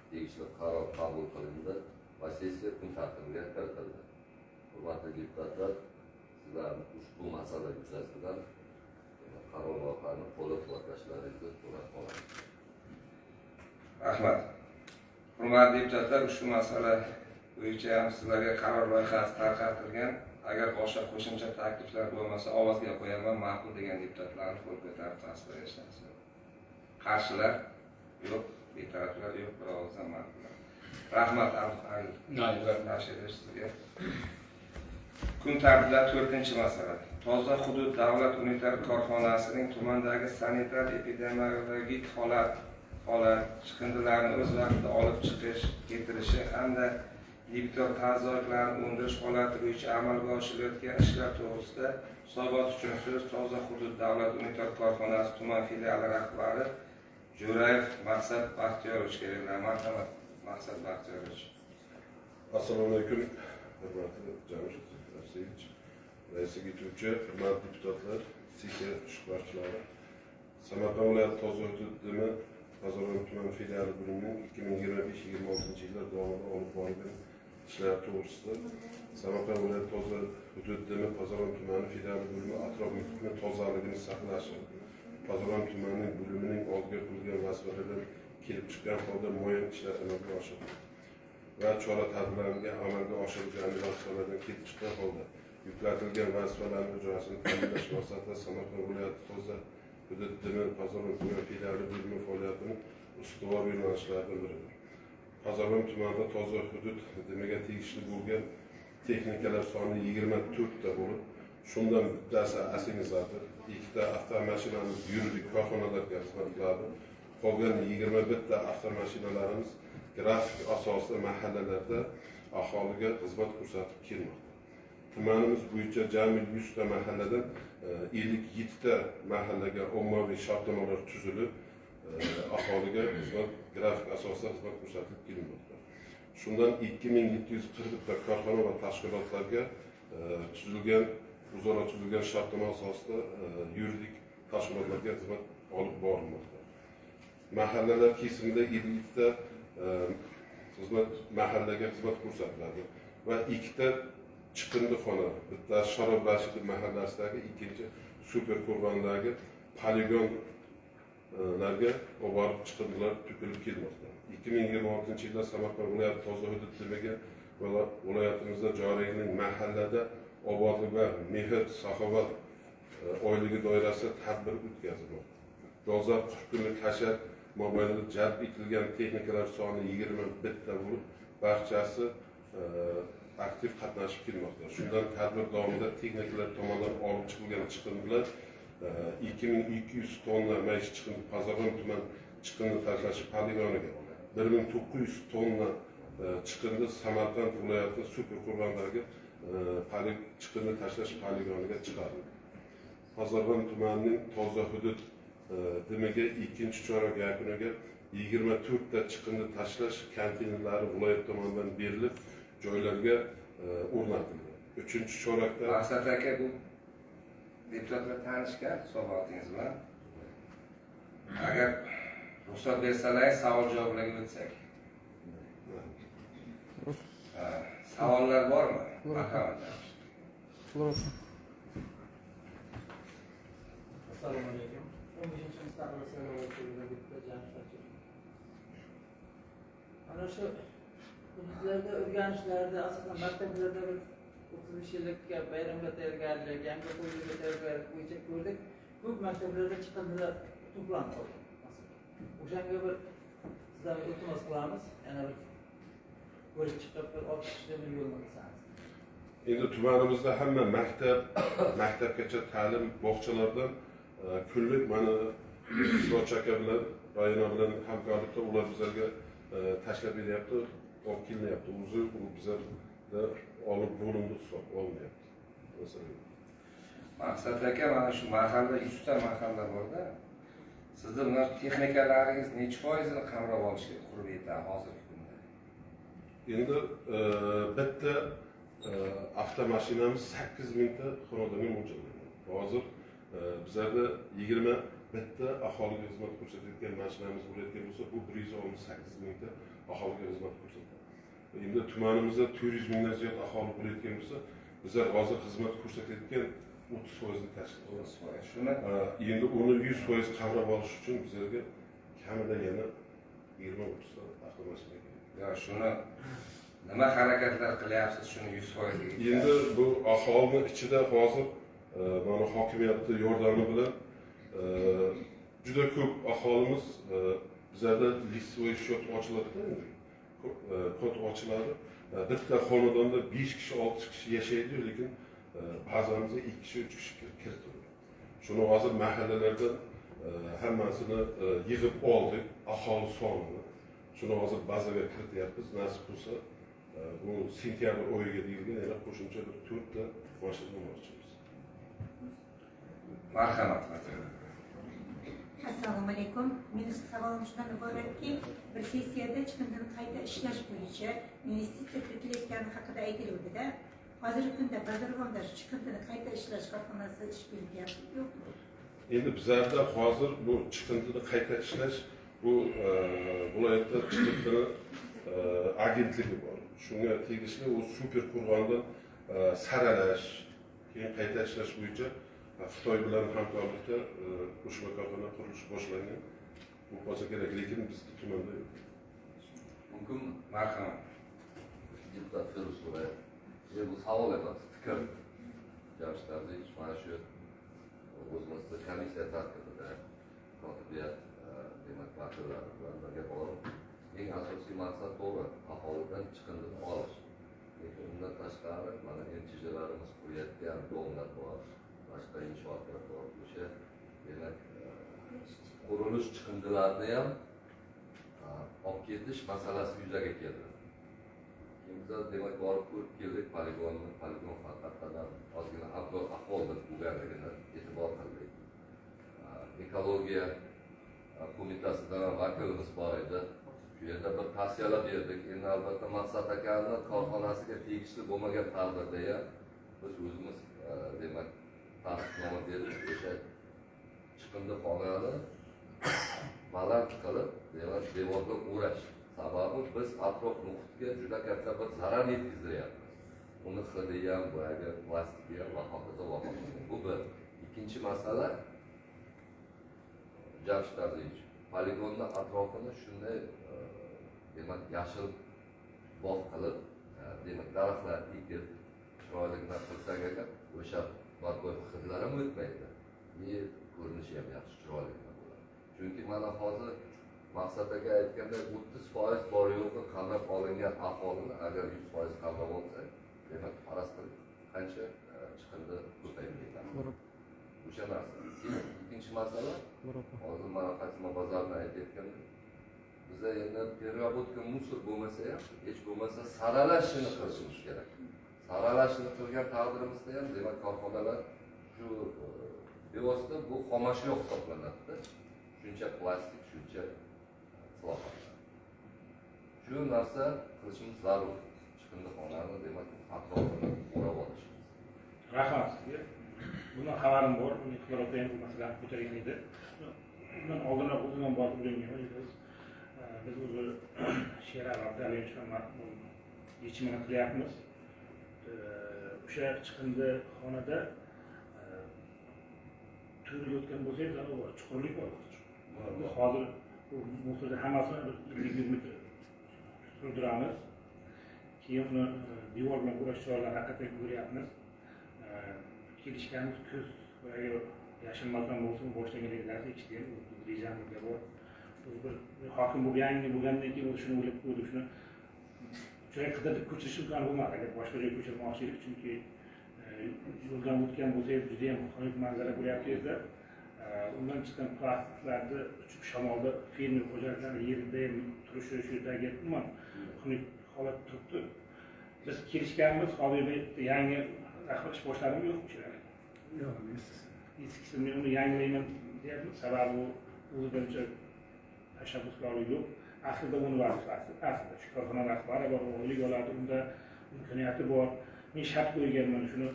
tegishli qaror qabul qilindi va sessiya kun tartibiga kiritildi. Hurmatli deputatlar, sizlarni ushbu masala yuzasidan qaror loyihasini qo'llab-quvvatlashlaringizni so'rab qolaman. Rahmat. Hurmatli deputatlar, ushbu masala bo'yicha ham sizlarga qaror loyihasi tarqatilgan. agar boshqa qo'shimcha takliflar bo'lmasa ovozga qo'yaman, ma'qul degan deputatlarni qo'l ko'tarib tasdiqlashsin. Qarshilar yo'q, betaraflar yo'q, bir ovozdan ma'qul. Rahmat Abduhayil sizga. Kun tartibida 4-masala. Toza hudud davlat unitar korxonasining tumandagi sanitar epidemiologik holat chiqindilarni o'z vaqtida olib chiqish, ketirishi hamda debityor qarzdorliklarni undirish holati bo'yicha amalga oshirilayotgan ishlar to'g'risida hisobot uchun so'z Toza hudud davlat unitar korxonasi tuman filiali rahbari Jo'rayev Maqsad Baxtiyorovich keraklar. Marhamat, Maqsad Baxtiyorovich. Assalomu alaykum, hurmatli Jamshid Rasiyevich, raislik etuvchi, hurmatli deputatlar, sessiya ishtirokchilari. Samarqand viloyati Toza hududida Pazaron tuman filiali bo'limining 2025-26 yillar davomida olib borilgan ishlar to'g'risida Samarqand viloyati Toza hududida Pazaron tumani filiali bo'limi atrof-muhitni tozaligini saqlashi, Pazaron tumanining bo'limining oldiga qo'yilgan vazifalardan kelib chiqqan holda muayyan ishlar amalga oshirildi va chora-tadbirlarga amalga oshirilgan vazifalardan kelib chiqqan holda yuklatilgan vazifalarning ijrosini ta'minlash maqsadida Samarqand viloyati Toza hududida Pazaron tuman filiali bo'limi faoliyatini ustuvor yo'nalishlardan biridir. Pazaron tumanida toza hudud nimaga tegishli bo'lgan texnikalar soni 24 ta bo'lib, shundan bittasi asenizator, 2 ta avtomashinamiz yuridik korxonalarga xizmat qiladi. Qolgan 21 ta avtomashinalarimiz grafik asosida mahallalarda aholiga xizmat ko'rsatib kelmoqda. Tumanimiz bo'yicha jami 100 ta mahalladan 57 ta mahallaga ommaviy shartnomalar tuzilib, aholiga xizmat grafik asosida xizmat ko'rsatib kelinmoqda. Shundan 2740 ta korxona va tashkilotlarga o'zaro tuzilgan shartnoma asosida yuridik tashkilotlarga xizmat olib borilmoqda. Mahallalar kesimida 50 ta mahallaga xizmat ko'rsatiladi va 2 ta chiqindixona, bitta Sharob Rashidov mahallasidagi ikkinchi super qurbondagi poligonlarga oborib chiqindilar to'kilib kelmoqda. 2026 yilda Samarqand viloyati Toza hududidagi viloyatimizda joriy yilning mahallada obodlik va mehr saxovat oyligi doirasida tadbir o'tkazilmoqda. Dolzarb 40 kunlik hashar mobaynida jalb etilgan texnikalar soni 21 ta bo'lib, barchasi aktiv qatnashib kelmoqda. Shundan tadbir davomida texnikalar tomonidan olib chiqilgan chiqindilar 2200 tonna maishiy chiqindi Pazaron tuman chiqindi tashlash poligoniga, 1900 tonna chiqindi Samarqand viloyati super qurbonlariga chiqindi tashlash poligoniga chiqarildi. Pazaron tumanining Toza hudud dimiga ikkinchi chorak yakuniga 24 ta chiqindi tashlash konteynerlari viloyat tomonidan berilib, joylarga o'rnatildi. 3-chorakda Maqsad aka, bu deputatlar tanishgan hisobotingiz bilan. Agar ruxsat bersalar, savol-javoblarga o'tsak. Savollar bormi? Marhamat. Assalomu alaykum. 15-mustaqil saylov o'tkazildi Jamshid. Ana shu hududlarda o'rganishlarda asosan maktablarda 35 yillik bayramga tayyorgarlik, yangi qo'yilga tayyorgarlik bo'yicha ko'rdik. Ko'p maktablarda chiqindilar to'planib qoldi. O'shanga bir sizdan iltimos qilamiz. Yana bir ko'rib chiqib bir olib chiqishga bir yo'l qilsangiz. Endi tumanimizda hamma maktabgacha ta'lim bog'chalardan kunlik mana Siroj aka bilan, Rayona bilan hamkorlikda ular bizlarga tashlab beryapti, olib kelinyapti. O'zi u bizlarda olib bo'lindi hisob olmayapti. Masalan, Maqsad aka, mana shu mahalla 100 ta mahalla bor-da. Sizning bular texnikalaringiz necha foizini qamrab olishga qurib yetadi hozirgi kunda? Endi bitta avtomashinamiz 8000 ta xonadonga mo'ljallangan. Hozir bizlarda 20 bitta aholiga xizmat ko'rsatayotgan mashinamiz bo'layotgan bo'lsa, bu 168 ming ta aholiga xizmat ko'rsatadi. Endi tumanimizda 400 mingdan ziyod aholi bo'layotgan bo'lsa, bizlar hozir xizmat ko'rsatayotgan 30% ni tashkil qilamiz. Shuni endi uni 100% qamrab olish uchun bizlarga kamida yana 20-30 ta avtomashina kerak. Ya shuni nima harakatlar qilyapsiz shuni 100%? Endi bu aholini ichida hozir mana hokimiyatni yordami bilan juda ko'p aholimiz bizlarda listovoy счет ochiladi, kod ochiladi. Bitta xonadonda 5 kishi 6 kishi yashaydi, lekin ba'zimizda 2 kishi 3 kishi kiritiladi. Shuni hozir mahallalarda hammasini yig'ib oldik, aholi sonini. Shuni hozir bazaga kirityapmiz. Nasib bo'lsa bu sentyabr oyiga deyilgan yana qo'shimcha bir 4 ta mashina olmoqchimiz. Marhamat. Assalomu alaykum. Mening savolim shundan iboratki, bir sessiyada chiqindini qayta ishlash bo'yicha investitsiya kiritilayotgani haqida aytiluvdi-da. Hozirgi kunda Badarg'omda chiqindini qayta ishlash korxonasi ish berilyapti, yo'qmi? Endi bizlarda hozir bu chiqindini qayta ishlash bu viloyatda chiqindini agentligi bor. Shunga tegishli u super qo'rg'ondan saralash, keyin qayta ishlash bo'yicha Xitoy bilan hamkorlikda ushbu korxona qurilishi boshlangan. Bu bo'lsa kerak, lekin bizning tumanda yo'q. Mumkin Marhamat. deputat Feruz So'rayev. Bu savol emas, fikr. Yoshlarning mana shu o'zimizda komissiya tarkibida kotibiyat demak vakillari bilan birga borib, eng asosiy maqsad to'g'ri aholidan chiqindini olish. Lekin undan tashqari mana NTJlarimiz qurayotgan domlar bor, boshqa inshootlar bor. O'sha demak qurilish chiqindilarini ham olib ketish masalasi yuzaga keldi. Bizlar demak borib ko'rib keldik, poligon faqatdan ozgina ahvol bo'lganligini e'tibor qildik. Ekologiya qo'mitasidan vakilimiz bor edi. Shu yerda bir tavsiyalar berdik. Endi albatta Maqsad akani korxonasiga tegishli bo'lmagan taqdirda ham biz o'zimiz demak tasdiqnoma berib o'sha chiqindi xonani baland qilib demak devorga o'rash. Sababi biz atrof muhitga juda katta bir zarar yetkazyapmiz. Uni hidi ham, boyagi plastiki ham va hokazo va hokazo. Bu bir. Ikkinchi masala Jamshid Azizovich, poligonni atrofini shunday demak yashil bog' qilib, demak daraxtlar ekib, chiroyligini qilsak agar o'sha barqo'y hidlar ham o'tmaydi. Yer ko'rinishi ham yaxshi, chiroyli bo'ladi. Chunki mana hozir Maqsad aka aytgandek 30% bor yo'qi qamrab olingan aholini agar 100% qamrab olsa, demak faraz qilib qancha chiqindi ko'payib ketadi. O'sha narsa. Ikkinchi masala, hozir mana Qasima bozorni aytayotganda bizda endi переработка musor bo'lmasa ham, hech bo'lmasa saralashini qilishimiz kerak. Saralashini qilgan taqdirimizda ham demak korxonalar shu bevosita bu xomashyo hisoblanadi. Shuncha plastik, shuncha shu narsa qilishimiz zarur. Chiqindi xonani demak atrofini o'rab olishimiz. Rahmat sizga. Bundan xabarim bor. Uni ixtiroqda ham bu masalani ko'targan edi. Bundan oldinroq o'zimdan borib o'rgangan edik. Biz o'zi she'rlarni yechimini qilyapmiz. O'sha chiqindi xonada turilayotgan bo'lsa, chuqurlik bor. Hozir muhtada hammasini 100 metr surdiramiz. Keyin uni devor bilan o'rash choralarini haqiqatan ko'ryapmiz. Kelishganimiz kuz va yashil makon bo'lsin boshlagan edilar, ishlaydi. Rejamizga bor. Bir hokim yangi bo'lgandan keyin shuni o'ylab ko'rdik, shuni joy qidirib ko'chirish imkoni bo'lmadi. Agar boshqa joyga ko'chirmoqchi edik, chunki yo'ldan o'tgan bo'lsangiz juda ham xunuk manzara bo'lyapti edi. Undan chiqqan plastiklarni uchib shamolda fermer xo'jaliklarning yerida ham turishi shu yerdagi umuman xunuk holat turibdi. Biz kelishganimiz hozir yangi rahbar ish boshladimi yo'q o'shalar? Yo'q, eskisini men uni yangilayman deyapman. Sababi u o'zida uncha tashabbuskorlik yo'q. Aslida uni vazifasi, aslida shu korxona rahbari bor, oylik oladi, unda imkoniyati bor. Men shart qo'yganman shuni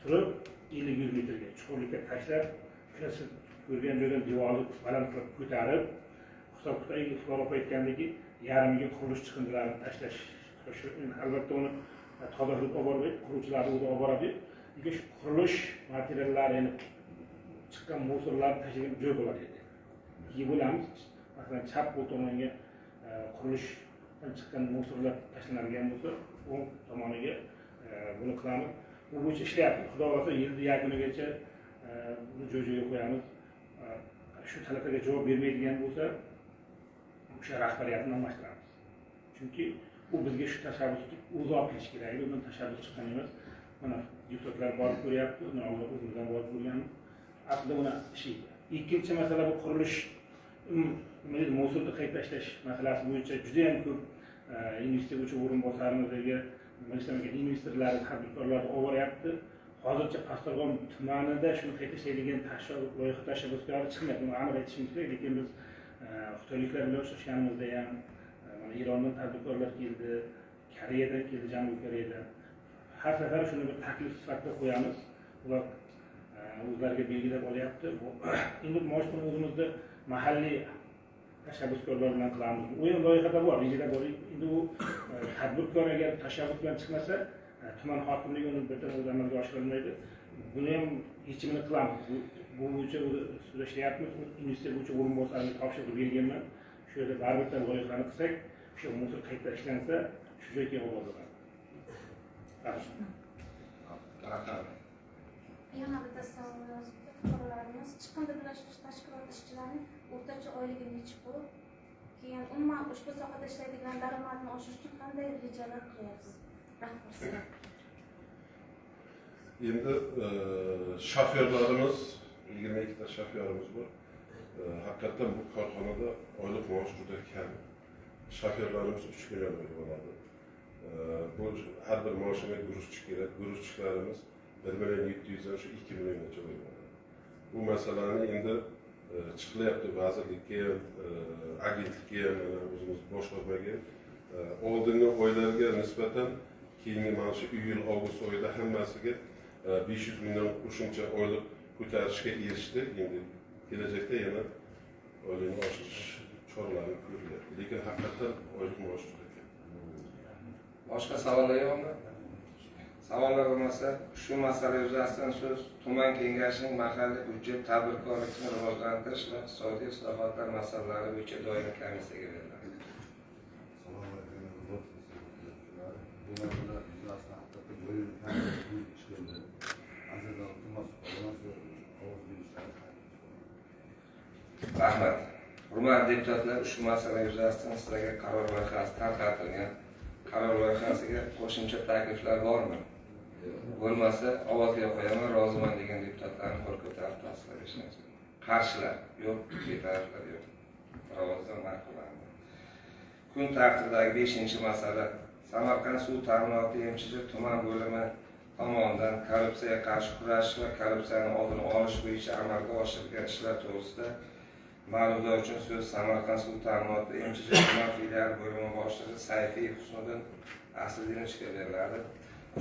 surib 50-100 metrga chuqurlikka tashlab, siz ko'rgan joydan devorni baland qilib ko'tarib, hisob-kitob Ixtiroq aytgandagi yarimiga qurilish chiqindilarini tashlash. Albatta uni toza qilib olib borib, quruvchilarni o'zi olib boradi. Lekin shu qurilish materiallarini chiqqan musorlarni tashlagan joy bo'ladi edi. Keyin bo'lamiz, masalan, chap tomonga qurilish chiqqan musorlar tashlanadigan bo'lsa, o'ng tomoniga buni qilamiz. Bu bo'yicha ishlayapti. Xudo xohlasa yil yakunigacha buni joy-joyiga qo'yamiz. Shu talablarga javob bermaydigan bo'lsa, o'sha rahbariyatni almashtiramiz. Chunki u bizga shu tashabbusni o'zi olib kelish kerak edi. Undan tashabbus chiqqan emas. Mana deputatlar borib ko'ryapti, uni oldin o'zimizdan borib ko'rganmiz. Aslida uni ishi. Ikkinchi masala bu qurilish Mosulda qayta ishlash masalasi bo'yicha juda ham ko'p investitsiya o'rinbosarimizdagi investorlar, tadbirkorlar ovoryapti. Hozircha Pastdarg'om tumanida shuni qayta ishlaydigan loyiha tashabbuskori chiqmayapti. Buni aniq aytishimiz kerak, lekin biz xitoyliklar bilan uchrashganimizda ham Erondan tadbirkorlar keldi, Koreyadan keldi, Janubiy Koreyadan. Har safar shuni bir taklif sifatida qo'yamiz. Ular o'zlariga belgilab olyapti. Endi moshni o'zimizda mahalliy tashabbuskorlar bilan qilamiz. U ham loyihada bor, rejada bor. Endi u tadbirkor agar tashabbus bilan chiqmasa, tuman hokimligi uni birdan o'z amalga oshirilmaydi. Buni ham yechimini qilamiz. Bu bo'yicha ustida ishlayapmiz. Investitsiya bo'yicha o'rinbosarni topshirib berganman. Shu yerda baribir loyihani qilsak, o'sha musor qayta ishlansa, shu joyga olib bo'ladi. Yana bitta savol yozibdi. Fuqarolarimiz chiqindi birlashtirish tashkiloti ishchilarining o'rtacha oyligi necha pul? Keyin umuman ushbu sohada ishlaydigan daromadni oshirish uchun qanday rejalar qilyapsiz? Rahmat. Endi shofyorlarimiz 22 ta shofyorimiz bor. Haqiqatan bu korxonada oylik maosh juda kam. Shofyorlarimiz 3 million bo'ladi. Bu har bir mashinaga gruzchik kerak. Gruzchiklarimiz 1 million 700 dan shu 2 milliongacha bo'ladi. Bu masalani endi chiqilyapti vazirlikka ham, agentlikka ham, o'zimiz boshqarmaga oldingi oylarga nisbatan keyingi mana shu iyul avgust oyida hammasiga 500 million qo'shimcha oylik ko'tarishga erishdi. Endi kelajakda yana oylikni oshirish choralari ko'rilyapti. Lekin haqiqatan oylik maosh juda kam. Boshqa savollar yo'qmi? Savollar bo'lmasa, shu masala yuzasidan so'z tuman kengashining mahalliy byudjet tadbirkorlikni rivojlantirish va iqtisodiy islohotlar masalalari bo'yicha doimiy komissiyaga beriladi. Assalomu alaykum. Bu masala yuzasidan hatto doimiy komissiya ishlaydi. Azizlar, tuman Rahmat. Hurmatli deputatlar, ushbu masala yuzasidan sizlarga qaror loyihasi tarqatilgan. Qaror loyihasiga qo'shimcha takliflar bormi? Bo'lmasa, ovozga qo'yaman, roziman degan deputatlarni qo'l ko'tarib tasdiqlashimiz. Qarshilar yo'q, betaraflar yo'q. Ovozdan ma'qullandi. Kun tartibidagi 5-masala Samarqand suv ta'minoti MChJ tuman bo'limi tomonidan korrupsiyaga qarshi kurash va korrupsiyani oldini olish bo'yicha amalga oshirilgan ishlar to'g'risida ma'lumotlar uchun so'z Samarqand suv ta'minoti MChJ tuman filiali bo'limi boshlig'i Sayfiy Husniddin Aslidinovga beriladi.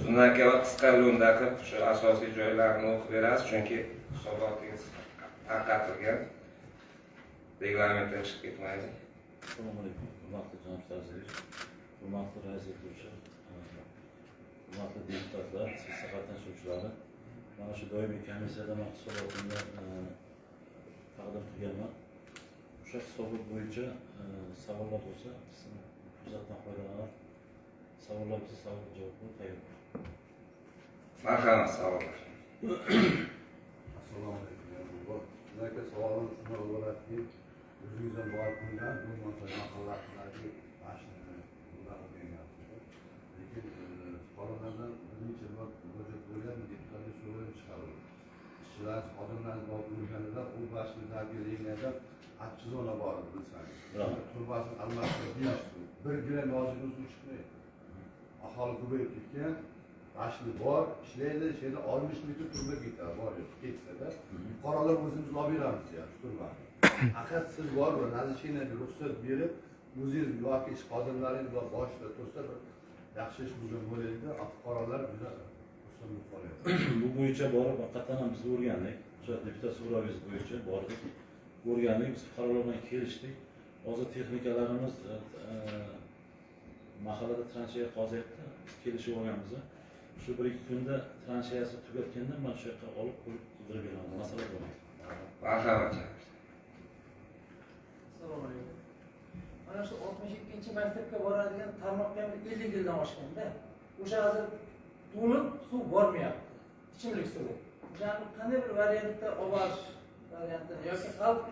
Shundan keyin qisqa lo'nda qilib shu asosiy joylarni o'qib berasiz, chunki hisobotingiz tarqatilgan. Reglamentdan chiqib ketmaydi. Assalomu alaykum. Hurmatli janob Tazir, hurmatli rais etuvchi, hurmatli deputatlar, sessiya qatnashuvchilari. Mana shu doimiy komissiyada men hisobotimni taqdim qilganman. O'sha hisobot bo'yicha savollar bo'lsa, sizni fursatdan foydalanib savollar bo'lsa savol javobga tayyor. Marhamat, savollar. Assalomu alaykum. Sizlarga savolim shunday bo'ladiki, o'zingizdan borib qo'ygan bu mahallalardagi mashinani ularga beryapsiz. Lekin fuqarolardan bir necha bor murojaat bo'lgan deputatga so'rab chiqarildi. Ishchilar, xodimlar borib ko'rganida u mashinadagi liniyadan achchiq zona bor bilsangiz. Turbasini almashtirib berishdi. Bir gilam yozib o'zi chiqmaydi. Aholi ko'payib ketgan. Mashina bor, ishlaydi, şeyde 60 metr turba ketadi, bor yo'q, ketsada. Fuqarolar o'zimiz olib beramiz deyapti turbani. Faqat siz bor bir razisheniyaga ruxsat berib, o'zingiz yoki ish xodimlaringiz va boshida tursa bir yaxshi ish bo'laydi, fuqarolar juda xursand bo'lyapti. Bu bo'yicha borib haqiqatan ham biz o'rgandik. O'sha deputat so'rovingiz bo'yicha bordik. O'rgandik, biz fuqarolar bilan kelishdik. Hozir texnikalarimiz mahallada transfer qozyapti. Biz kelishib olganmiz. Shu 1-2 kunda transheyasi tugatganda mana shu yoqqa olib qo'yib qildirib beramiz. Masala bo'lmaydi. Marhamat. Assalomu alaykum. mana shu 62 maktabga boradigan tarmoqqa ham 50 yildan oshganda o'sha hozir to'lib suv bormayapti, ichimlik suvi. O'shani qanday bir variantda olib borish variantini yoki xalq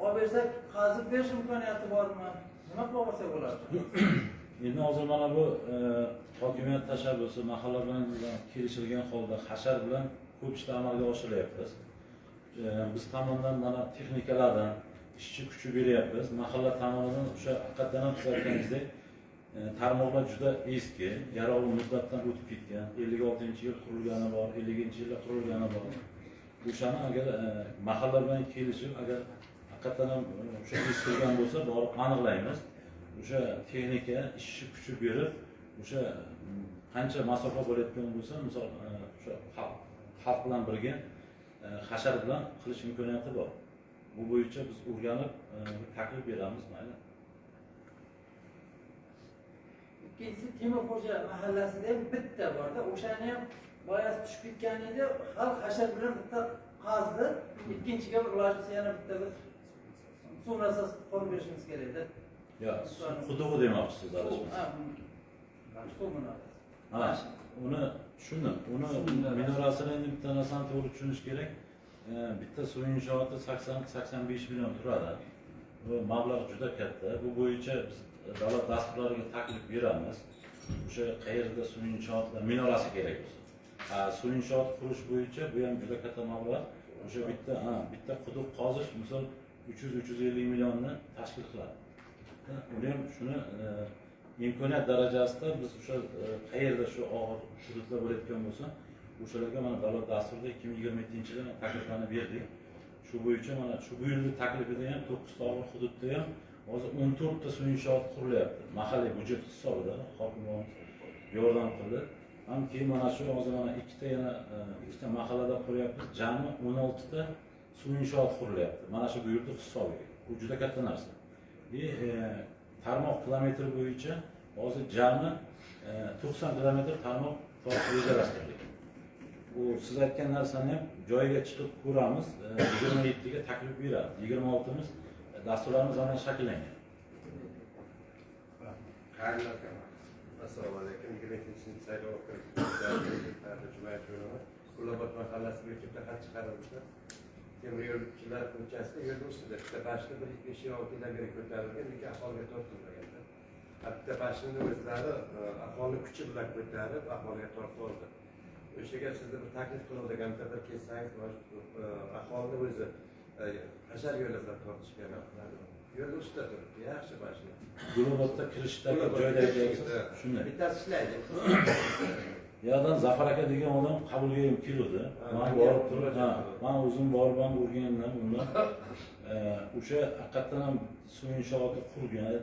olib bersak qazib berish imkoniyati bormi? Nima qilib olsa bo'ladi? Endi hozir mana bu hokimiyat tashabbusi mahalla bilan kelishilgan holda hashar bilan ko'p ishlar amalga oshirilyapmiz. Biz tomonidan mana texnikalardan ishchi kuchi beryapmiz. Mahalla tomonidan o'sha haqiqatan ham siz aytganingizdek tarmoqlar juda eski, yaroqli muddatdan o'tib ketgan. 56-yil qurilgani bor, 50-yilda qurilgani bor. O'shani agar mahalla bilan kelishib, agar haqiqatan ham o'sha eskirgan bo'lsa, borib aniqlaymiz. O'sha texnika ishchi kuchi berib, o'sha qancha masofa bo'layotgan bo'lsa, misol o'sha xalq bilan birga hashar bilan qilish imkoniyati bor. Bu bo'yicha biz o'rganib taklif beramiz, mayli. Ikkinchisi Temurxo'ja mahallasida ham bitta borda, o'shani ham boyasi tushib ketgan edi, xalq hashar bilan bitta qazdi, ikkinchiga bir ilojisi yana bitta bir suv nasosi qurib berishimiz kerak edi. Yo'q, qudug'i demoqchisiz uni tushundim. Uni minorasini endi bitta narsani to'g'ri tushunish kerak. Bitta suv inshooti 80-85 million turadi. Bu mablag' juda katta. Bu bo'yicha biz davlat dasturlariga taklif beramiz. O'sha qayerda suv inshootlar minorasi kerak bo'lsa. Suv inshoot qurish bo'yicha bu ham juda katta mablag'. O'sha bitta quduq qozish misol 300-350 millionni tashkil qiladi. Uni ham shuni imkoniyat darajasida biz o'sha qayerda shu og'ir hududlar bo'layotgan bo'lsa, o'shalarga mana davlat dasturida 2027-yilda takliflarni berdik. Shu bo'yicha mana shu bu yilning taklifida ham 9 ta og'ir hududda ham hozir 14 ta suv inshoot qurilyapti. Mahalliy byudjet hisobidan hokimiyat yordam qildi. Ham keyin mana shu hozir mana ikkita mahallada quryapmiz. Jami 16 ta suv inshoot qurilyapti. Mana shu buyurtma hisobiga. Bu juda katta narsa. Tarmoq kilometr bo'yicha hozir jami 90 kilometr tarmoq rejalashtirdik. Bu siz aytgan narsani ham joyiga chiqib ko'ramiz. 27 ga taklif beradi. 26miz dasturlarimiz ana shakllangan. Assalomu alaykum. 22-chi saylov Gulobod mahallasi bo'yicha xat chiqarildi. Temir yo'lchilar ko'chasida yo'l ustida bitta bashni 5-6 yildan beri ko'tarilgan, lekin aholiga tortilmagan. Bitta bashni o'zlari aholi kuchi bilan ko'tarib aholiga tortildi. O'shaga sizga bir taklif qiluvdigan bir kelsangiz, aholini o'zi hashar yo'li bilan tortishga maqsad. Yo'l ustida turibdi, yaxshi bashni. Gulobodda kirishdagi joyda aytyapsiz. Shunday. Bittasi ishlaydi. Yerdan Zafar aka degan odam qabulga ham keldi. Men borib turib, men o'zim borib ham o'rgandim undan. O'sha haqiqatan ham suv inshooti qurgan,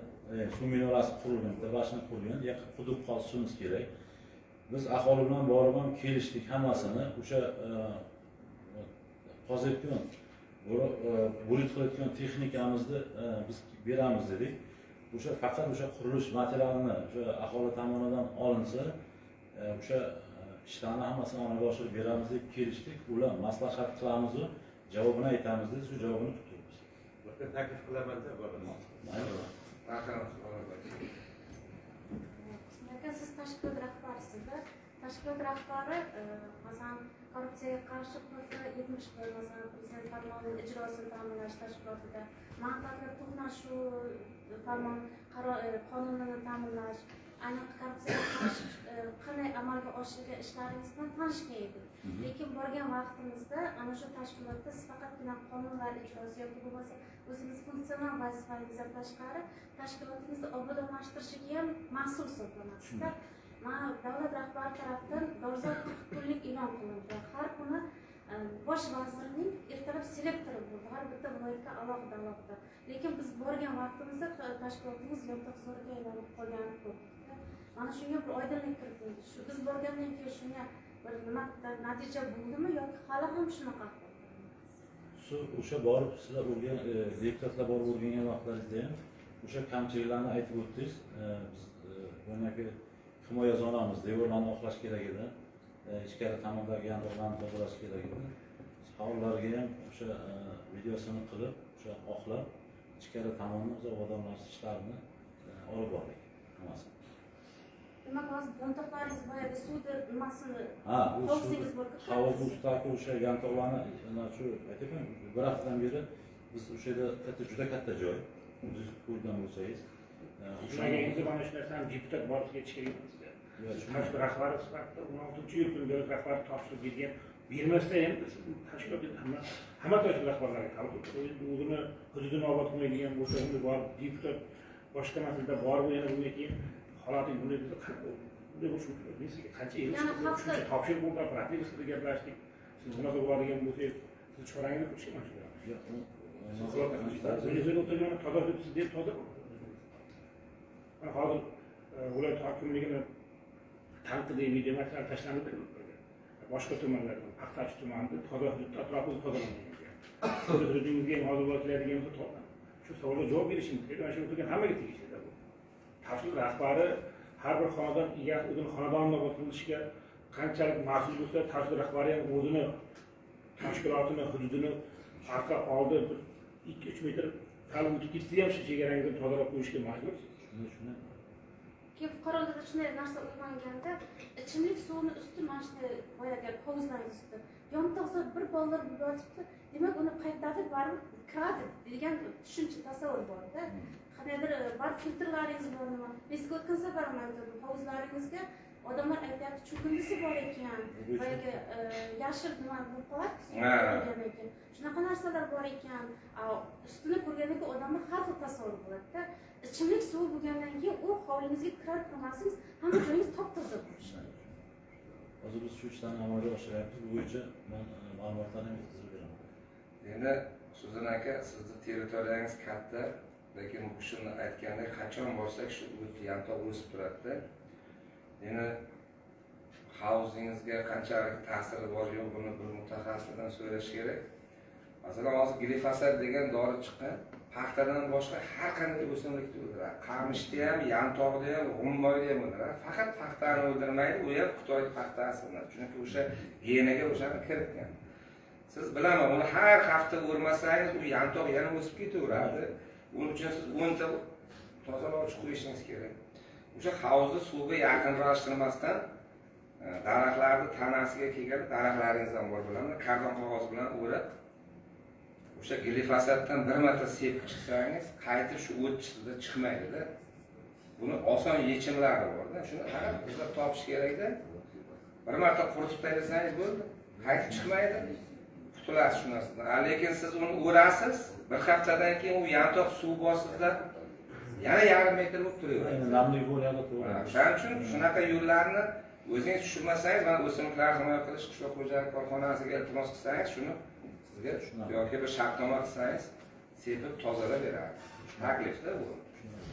suv minorasi qurilgan, bashni qurgan, yaqin quduq qazishimiz kerak. Biz aholi bilan borib ham kelishdik hammasini. O'sha qazayotgan, bulut qilayotgan texnikamizni biz beramiz dedik. O'sha faqat o'sha qurilish materialini o'sha aholi tomonidan olinsa, o'sha ishlarni hammasini amalga oshirib beramiz deb kelishdik. Ular maslahat qilamiz, javobini aytamiz deb shu javobini kutamiz. Bitta taklif qilaman-da, boramiz. Siz tashkilot rahbarisiz. Tashkilot rahbari masalan korrupsiyaga qarshi 70 masalan prezident farmoni ijrosini ta'minlash tashkilotida manfaatlar to'qnashuv farmon qonunini ta'minlash, aynan korrupsiyaga qarshi qanday amalga oshirilgan ishlaringiz bilan tanishgan edik. Lekin borgan vaqtimizda ana shu tashkilotda siz faqatgina qonunlar ijrosi yoki bo'lmasa o'zingiz funktsional vazifangizdan tashqari tashkilotingizni obodonlashtirishiga ham mas'ul hisoblanasizda. Mana davlat rahbari tarafdan dolzarb 40 kunlik e'lon qilindi. Har kuni bosh vazirning ertalab selektori bo'ldi. Har bitta viloyatga alohida. Lekin biz borgan vaqtimizda tashkilotingiz yo'ltoqso'rga aylanib qolgani ko'rdik. Mana shunga bir oydinlik kiritildi. Shu biz borgandan keyin shunga bir nima natija bo'ldimi yoki hali ham shunaqa? O'sha borib sizlar deputatlar borib o'rgangan vaqtlaringizda ham o'sha kamchiliklarni aytib o'tdingiz. Biz himoya zonamiz, devorlarni oqlash kerak edi. Ichkari tomondagi yantoqlarni tozalash kerak edi. Hovlilarga ham o'sha videosini qilib, o'sha oqlab ichkari tomonimiz odamlashtirish ishlarini olib bordik hammasini. Demak, hozir yantoqlaringiz boyagi suvni nimasini Ha, bu hovsingiz bor. havuz ustidagi o'sha yantoqlarni shu aytaman, bir haftadan beri biz o'sha yerda juda katta joy. Siz ko'rgan bo'lsangiz, O'shaga endi mana shu narsani deputat borib ketish kerak bizga. Tashqi rahbari sifatida 16-yil kunga rahbar topshirib bergan. Bermasda ham tashkilot hamma tashkilot rahbarlariga o'zini hududini obod qilmaydigan bo'lsa, unda borib deputat boshqa masalada borib yana bunga keyin holati bunday qancha yil shuncha topshirib bo'ldi, propiskada gaplashdik. Siz bunaqa bo'ladigan bo'lsangiz, siz chorangizni qilishga mashg'ul. Toza hudud deb toza. Hozir viloyat hokimligini tanqidiy video material tashlandi. Boshqa tumanlardan, Paxtachi tumanida toza hudud atrofini tozalangan. Siz hududingizga ham hozir bo'ladigan bo'lsa, shu savolga javob berishimiz kerak. Mana shu o'tirgan hammaga tegishli bu. Tashkilot rahbari har bir xonadon egasi o'zini xonadonini obod qilishga qanchalik mas'ul bo'lsa, tashkilot rahbari ham o'zini tashkilotini, hududini arqa oldi 2-3 metr qalin o'tib ketsa ham shu chegarangizdan tozalab qo'yishga majbursiz. Keyin fuqarolarda shunday narsa uyg'onganda, ichimlik suvini usti mana shu boyagi hovuzlarning usti yontoqda bir bolalar yotibdi. Demak, uni qaytadi, baribir kiradi degan tushuncha tasavvur bor-da. Qanaydir bar filtrlaringiz bormi? Bizga o'tgan safar ham aytdim, hovuzlaringizga odamlar aytyapti, cho'kindisi bor ekan, boyagi yashil nima bo'lib qoladi. Shunaqa narsalar bor ekan. Ustini ko'rgandan keyin odamlar har xil tasavvur bo'ladi-da. İçimlik suvi bo'lgandan keyin u hovlingizga kirar kirmasangiz hamma joyingiz top-toza bo'lishi. Hozir biz shu ishlarni amalga oshiryapmiz. Bu bo'yicha men ma'lumotlarni yetkazib beraman. Endi Suzan aka, sizni territoriyangiz katta, lekin shuni aytgandek qachon borsak shu yantoq o'sib turadi-da. Endi havzingizga qanchalik ta'siri bor yo'q, buni bir mutaxassisdan so'rash kerak. Masalan, hozir glifosat degan dori chiqqan. Paxtadan boshqa har qanday o'simlikni o'ldiradi. Qamishni ham, yantoqni ham, g'umboyni ham o'ldiradi. Faqat paxtani o'ldirmaydi, u ham Xitoy paxtasidan. Chunki o'sha genaga o'shani kiritgan. Siz bilaman, uni har hafta o'rmasangiz, u yantoq yana o'sib ketaveradi. Uning uchun siz 10 ta tozalovchi qo'yishingiz kerak. O'sha havuzni suvga yaqinlashtirmasdan daraxtlarni tanasiga kelgan daraxtlaringiz ham bor bilaman, karton qog'oz bilan o'rab o'sha glifosatdan bir marta sepib chiqsangiz, qayta shu o't sizda chiqmaydi-da. Buni oson yechimlari bor-da. Shuni faqat izlab topish kerak-da. Bir marta quritib tashlasangiz bo'ldi, qayta chiqmaydi. Qutulasiz shu narsadan. Lekin siz uni o'rasiz, bir haftadan keyin u yantoq suv bosibda yana yarim metr bo'lib turaveradi. Namlik bo'ladi, to'g'ri. Shuning uchun shunaqa yo'llarni o'zingiz tushunmasangiz, mana o'simliklarni himoya qilish qishloq xo'jalik korxonasiga iltimos qilsangiz, shuni yoki bir shartnoma qilsangiz, sepib tozalab beradi. Taklifda bu.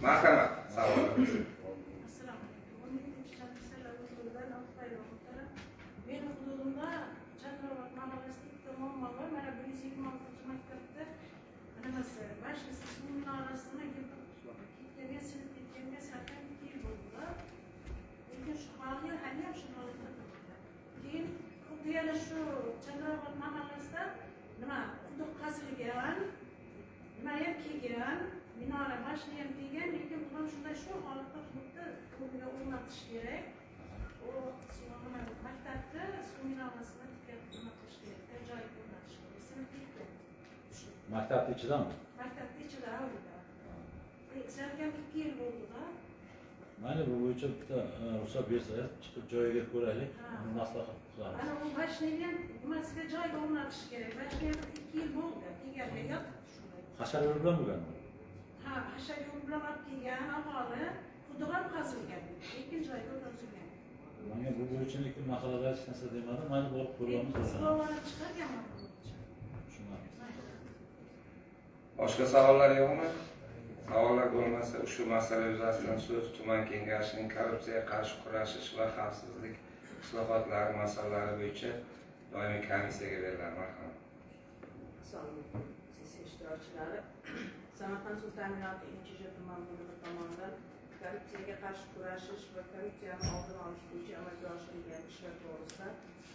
Marhamat, savolingiz. Assalomu alaykum. Meni hududimda Chandravat mahallasi muammo bor. Mana 126 maktabda nimasi, mashinasi suv minorasini ketgan silib ketganga sakkiz yil bo'ldi. Lekin shu hali ham shu holatda turibdi. Keyin xuddi yana shu Chandravat mahallasida nima quduq qasilgan, nima ham kelgan, minora mashina ham kelgan, lekin bu ham shunday shu holatda xuddi o'rniga o'rnatish kerak. U maktabda suv minorasini o'rnatish kerak, joyiga o'rnatish kerak. Sinib ketdi. Maktabni ichidami? Maktabni ichida hovlida. Salkam 2 yil bo'ldi-da. Mayli, bu bo'yicha bitta ruxsat bersangiz, chiqib joyiga ko'raylik, maslahat qilamiz. Ana u mashinani ham nimasiga joyiga o'rnatish kerak. Mashina 2 yil bo'ldi, kelganda yotibdi shunday. Hashar yo'li bilan bo'lganmi? Ha, hashar yo'li bilan olib kelgan aholi quduq ham qazilgan, lekin joyiga o'rnatilgan. Menga bu bo'yicha lekin mahallada hech narsa demadi. Mayli, borib ko'ramiz. Silovani chiqarganman bu bo'yicha. Boshqa savollar yo'qmi? Savollar bo'lmasa, ushbu masala yuzasidan so'z tuman kengashining korrupsiyaga qarshi kurashish va xavfsizlik islohotlari masalalari bo'yicha doimiy komissiyaga beriladi. Marhamat. Assalomu alaykum. Sessiya ishtirokchilari. Samarqand suv ta'minoti INCHJ tuman bo'limi tomonidan korrupsiyaga qarshi kurashish va korrupsiyani oldini olish bo'yicha amalga oshirilgan ishlar to'g'risida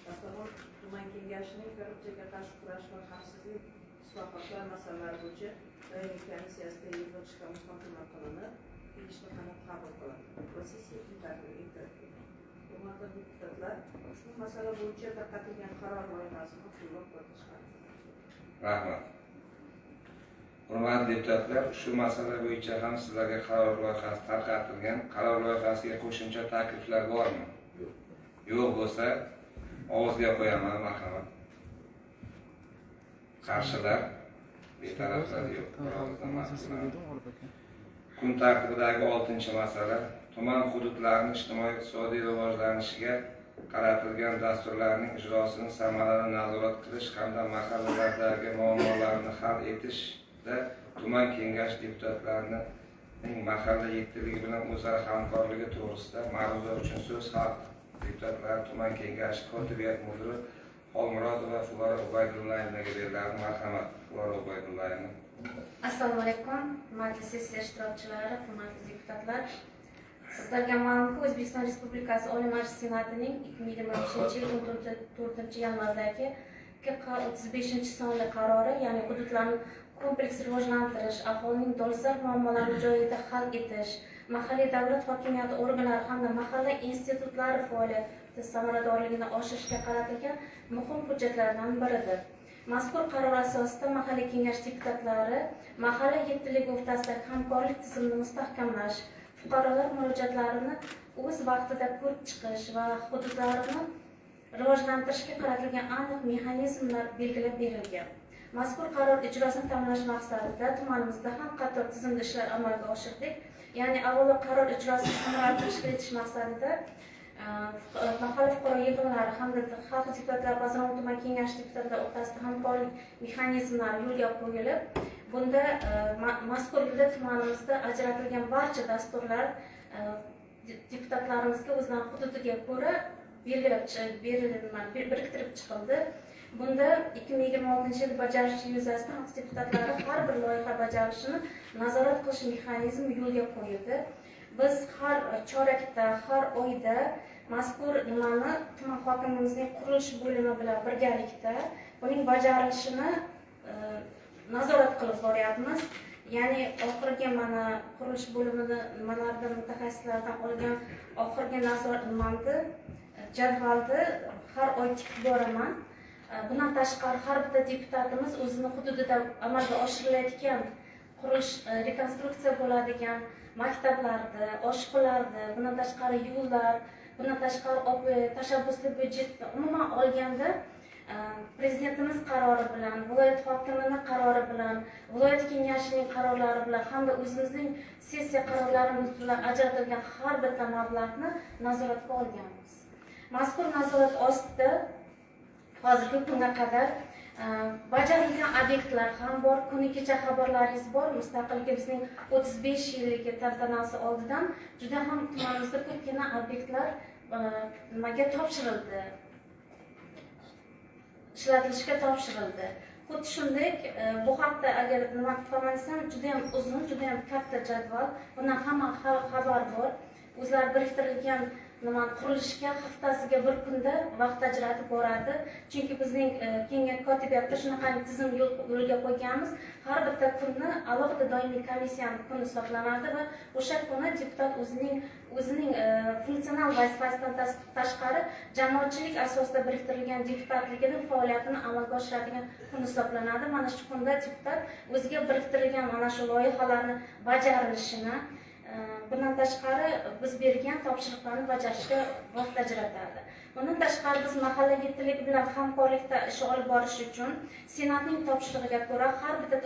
Dasturxon tuman kengashining korrupsiyaga qarshi kurash va xavfsizlik islohotlar masalalari bo'yicha doimiy komissiyasida yig'ilishga muhokama qilinib, tegishli qaror qabul qilindi va sessiya kun tartibiga kiritildi. Hurmatli deputatlar, ushbu masala bo'yicha tarqatilgan qaror loyihasini qo'llab chiqardi. Rahmat. Hurmatli deputatlar, shu masala bo'yicha ham sizlarga qaror loyihasi tarqatilgan. Qaror loyihasiga qo'shimcha takliflar bormi? Yo'q bo'lsa, ovozga qo'yaman, marhamat. Qarshilar, betaraflar yo'q. Kun tartibidagi 6-masala tuman hududlarining ijtimoiy-iqtisodiy rivojlanishiga qaratilgan dasturlarning ijrosini samarali nazorat qilish hamda mahallalardagi muammolarni hal etishda tuman kengash deputatlarining mahalla yetkaziligi bilan o'zaro hamkorligi to'g'risida ma'ruza uchun so'z xalq deputatlari tuman kengashi kotibiyat mudiri Xolmurodova Fulora Ubaydullayevaga beriladi. Marhamat, Fulora Ubaydullayeva. Assalomu alaykum, hurmatli sessiya ishtirokchilari, hurmatli deputatlar. Sizlarga ma'lumki, O'zbekiston Respublikasi Oliy Majlis Senatining 2023-yil 14-yanvardagi KK-35-sonli qarori, ya'ni hududlarni kompleks rivojlantirish, aholining dolzarb muammolarini joyida hal etish, mahalliy davlat hokimiyati organlari hamda mahalla institutlari faoliyati samaradorligini oshirishga qaratilgan muhim hujjatlardan biridir. Mazkur qaror asosida mahalliy kengash deputatlari mahalla yetkaziligi o'rtasidagi hamkorlik tizimini mustahkamlash, fuqarolar murojaatlarini o'z vaqtida ko'rib chiqish va hududlarini rivojlantirishga qaratilgan aniq mexanizmlar belgilab berilgan. Mazkur qaror ijrosini ta'minlash maqsadida tumanimizda ham qator tizimli ishlar amalga oshirdik. Ya'ni avvalo qaror ijrosini samarali tashkil etish maqsadida mahalla fuqaro yig'inlari hamda xalq deputatlari Bazaron tuman kengashi deputatlari o'rtasida hamkorlik mexanizmlari yo'lga qo'yilib, bunda mazkur yilda tumanimizda ajratilgan barcha dasturlar deputatlarimizga o'zlarining hududiga ko'ra biriktirib chiqildi. Bunda 2026-yil bajarish yuzasidan xalq deputatlari har bir loyiha bajarilishini nazorat qilish mexanizmi yo'lga qo'yildi. Biz har chorakda, har oyda mazkur nimani tuman hokimimizning qurilish bo'limi bilan birgalikda buning bajarilishini nazorat qilib boryapmiz. Ya'ni oxirgi mana qurilish bo'limini nimalardan mutaxassislardan olgan oxirgi nazorat jadvalni har oy tikib boraman. Bundan tashqari har bitta deputatimiz o'zini hududida amalga oshirilayotgan qurilish, rekonstruksiya bo'ladigan maktablarda, oshxonalarda, bundan tashqari yo'llar, bundan tashqari tashabbusli byudjetni umuman olganda prezidentimiz qarori bilan, viloyat hokimining qarori bilan, viloyat kengashining qarorlari bilan hamda o'zimizning sessiya qarorlarimiz bilan ajratilgan har bitta mablag'ni nazoratga olganmiz. Mazkur nazorat ostida hozirgi kunga qadar bajarilgan obyektlar ham bor, kuni kecha xabarlaringiz bor. Mustaqilligimizning 35 yilligi tantanasi oldidan juda ham tumanimizda ko'pgina obyektlar nimaga topshirildi, ishlatilishga topshirildi. Xuddi shunday bu haqda agar nima qilaman desam, juda ham uzun, juda ham katta jadval. Bundan hamma xabar bor. O'zlari biriktirilgan qurilishga haftasiga bir kunda vaqt ajratib boradi. Chunki bizning kengash kotibiyatda shunaqa tizim yo'lga qo'yganmiz. Har bitta kunni alohida doimiy komissiyaning kuni hisoblanadi va o'sha kuni deputat o'zining funksional vazifasidan tashqari jamoatchilik asosida biriktirilgan deputatligining faoliyatini amalga oshiradigan kun hisoblanadi. Mana shu kunda deputat o'ziga biriktirilgan mana shu loyihalarni bajarilishini, bundan tashqari biz bergan topshiriqlarni bajarishga vaqt ajratadi. Bundan tashqari biz mahalla yetkaziligi bilan hamkorlikda ish olib borish uchun Senatning topshirig'iga ko'ra har bitta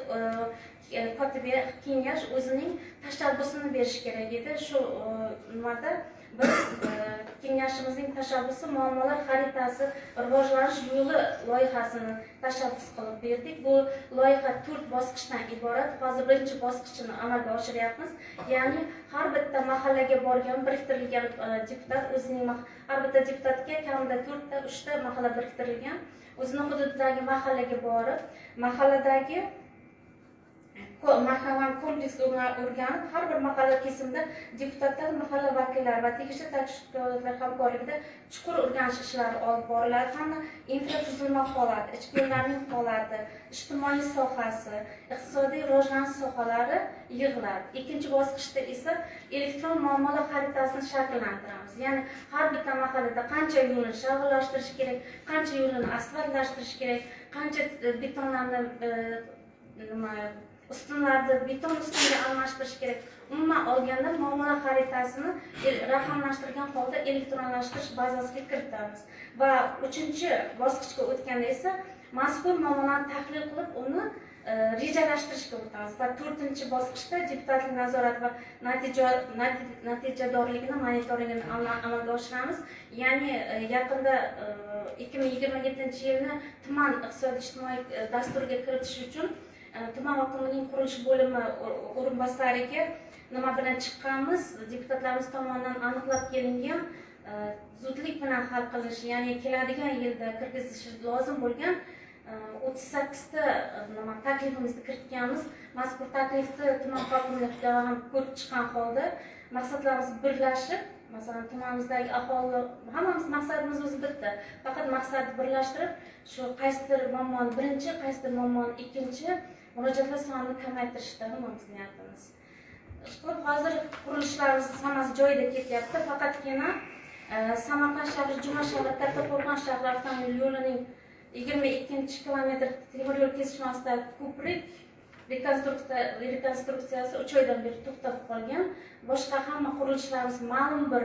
kotibiyat kengash o'zining tashabbusini berish kerak edi. Shu nimada biz kengashimizning tashabbusi muammolar xaritasi rivojlanish yo'li loyihasini tashabbus qilib berdik. Bu loyiha 4 bosqichdan iborat. Hozir birinchi bosqichini amalga oshiryapmiz. Ya'ni har bitta mahallaga borgan biriktirilgan deputat o'zining har bitta deputatga kamida 4 ta 3 ta mahalla biriktirilgan o'zining hududidagi mahallaga borib, mahalladagi marhamat kompleks o'rganib, har bir mahalla kesimda deputatlar, mahalla vakillari va tegishli tashkilotlar hamkorligida chuqur o'rganish ishlari olib boriladi. Hamda infratuzilma holati, ichki yo'llarning holati, ijtimoiy sohasi, iqtisodiy rivojlanish sohalari yig'iladi. Ikkinchi bosqichda esa elektron muomala xaritasini shakllantiramiz. Ya'ni har bitta mahallada qancha yo'lni shavg'illashtirish kerak, qancha yo'lni asfaltlashtirish kerak, qancha betonlarni ustunlarni beton ustuniga almashtirish kerak. Umuman olganda muomala xaritasini raqamlashtirgan holda elektronlashtirish bazasiga kiritamiz. Va 3-bosqichga o'tganda esa mazkur muomalani tahlil qilib, uni rejalashtirishga o'tamiz. Va 4-bosqichda deputatlik nazorati va natijadorligini monitoringini amalga oshiramiz. Ya'ni yaqinda 2027-yilni tuman iqtisodiy-ijtimoiy dasturiga kiritish uchun tuman hokimining qurilish bo'limi o'rinbosariga nima bilan chiqqanmiz, deputatlarimiz tomonidan aniqlab kelingan zudlik bilan hal qilish, ya'ni keladigan yilda kirgizishi lozim bo'lgan 38 ta taklifimizni kiritganmiz. Mazkur taklifni tuman hokimlikida ham ko'rib chiqqan holda maqsadlarimiz birlashib, masalan tumanimizdagi aholi hammamiz maqsadimiz o'zi bitta. Faqat maqsadni birlashtirib, shu qaysidir muammoni birinchi, qaysidir muammoni ikkinchi murojaatlar sonini kamaytirishda hammamiz niyatimiz. Hozir qurilishlarimiz hammasi joyida ketyapti. Faqatgina Samarqand shahri, Juma shahri, Kattaqo'rg'on shahri avtomobil yo'lining 22-kilometr temir yo'l kesishmasida ko'prik rekonstruksiyasi 3 oydan beri to'xtab qolgan. Boshqa hamma qurilishlarimiz ma'lum bir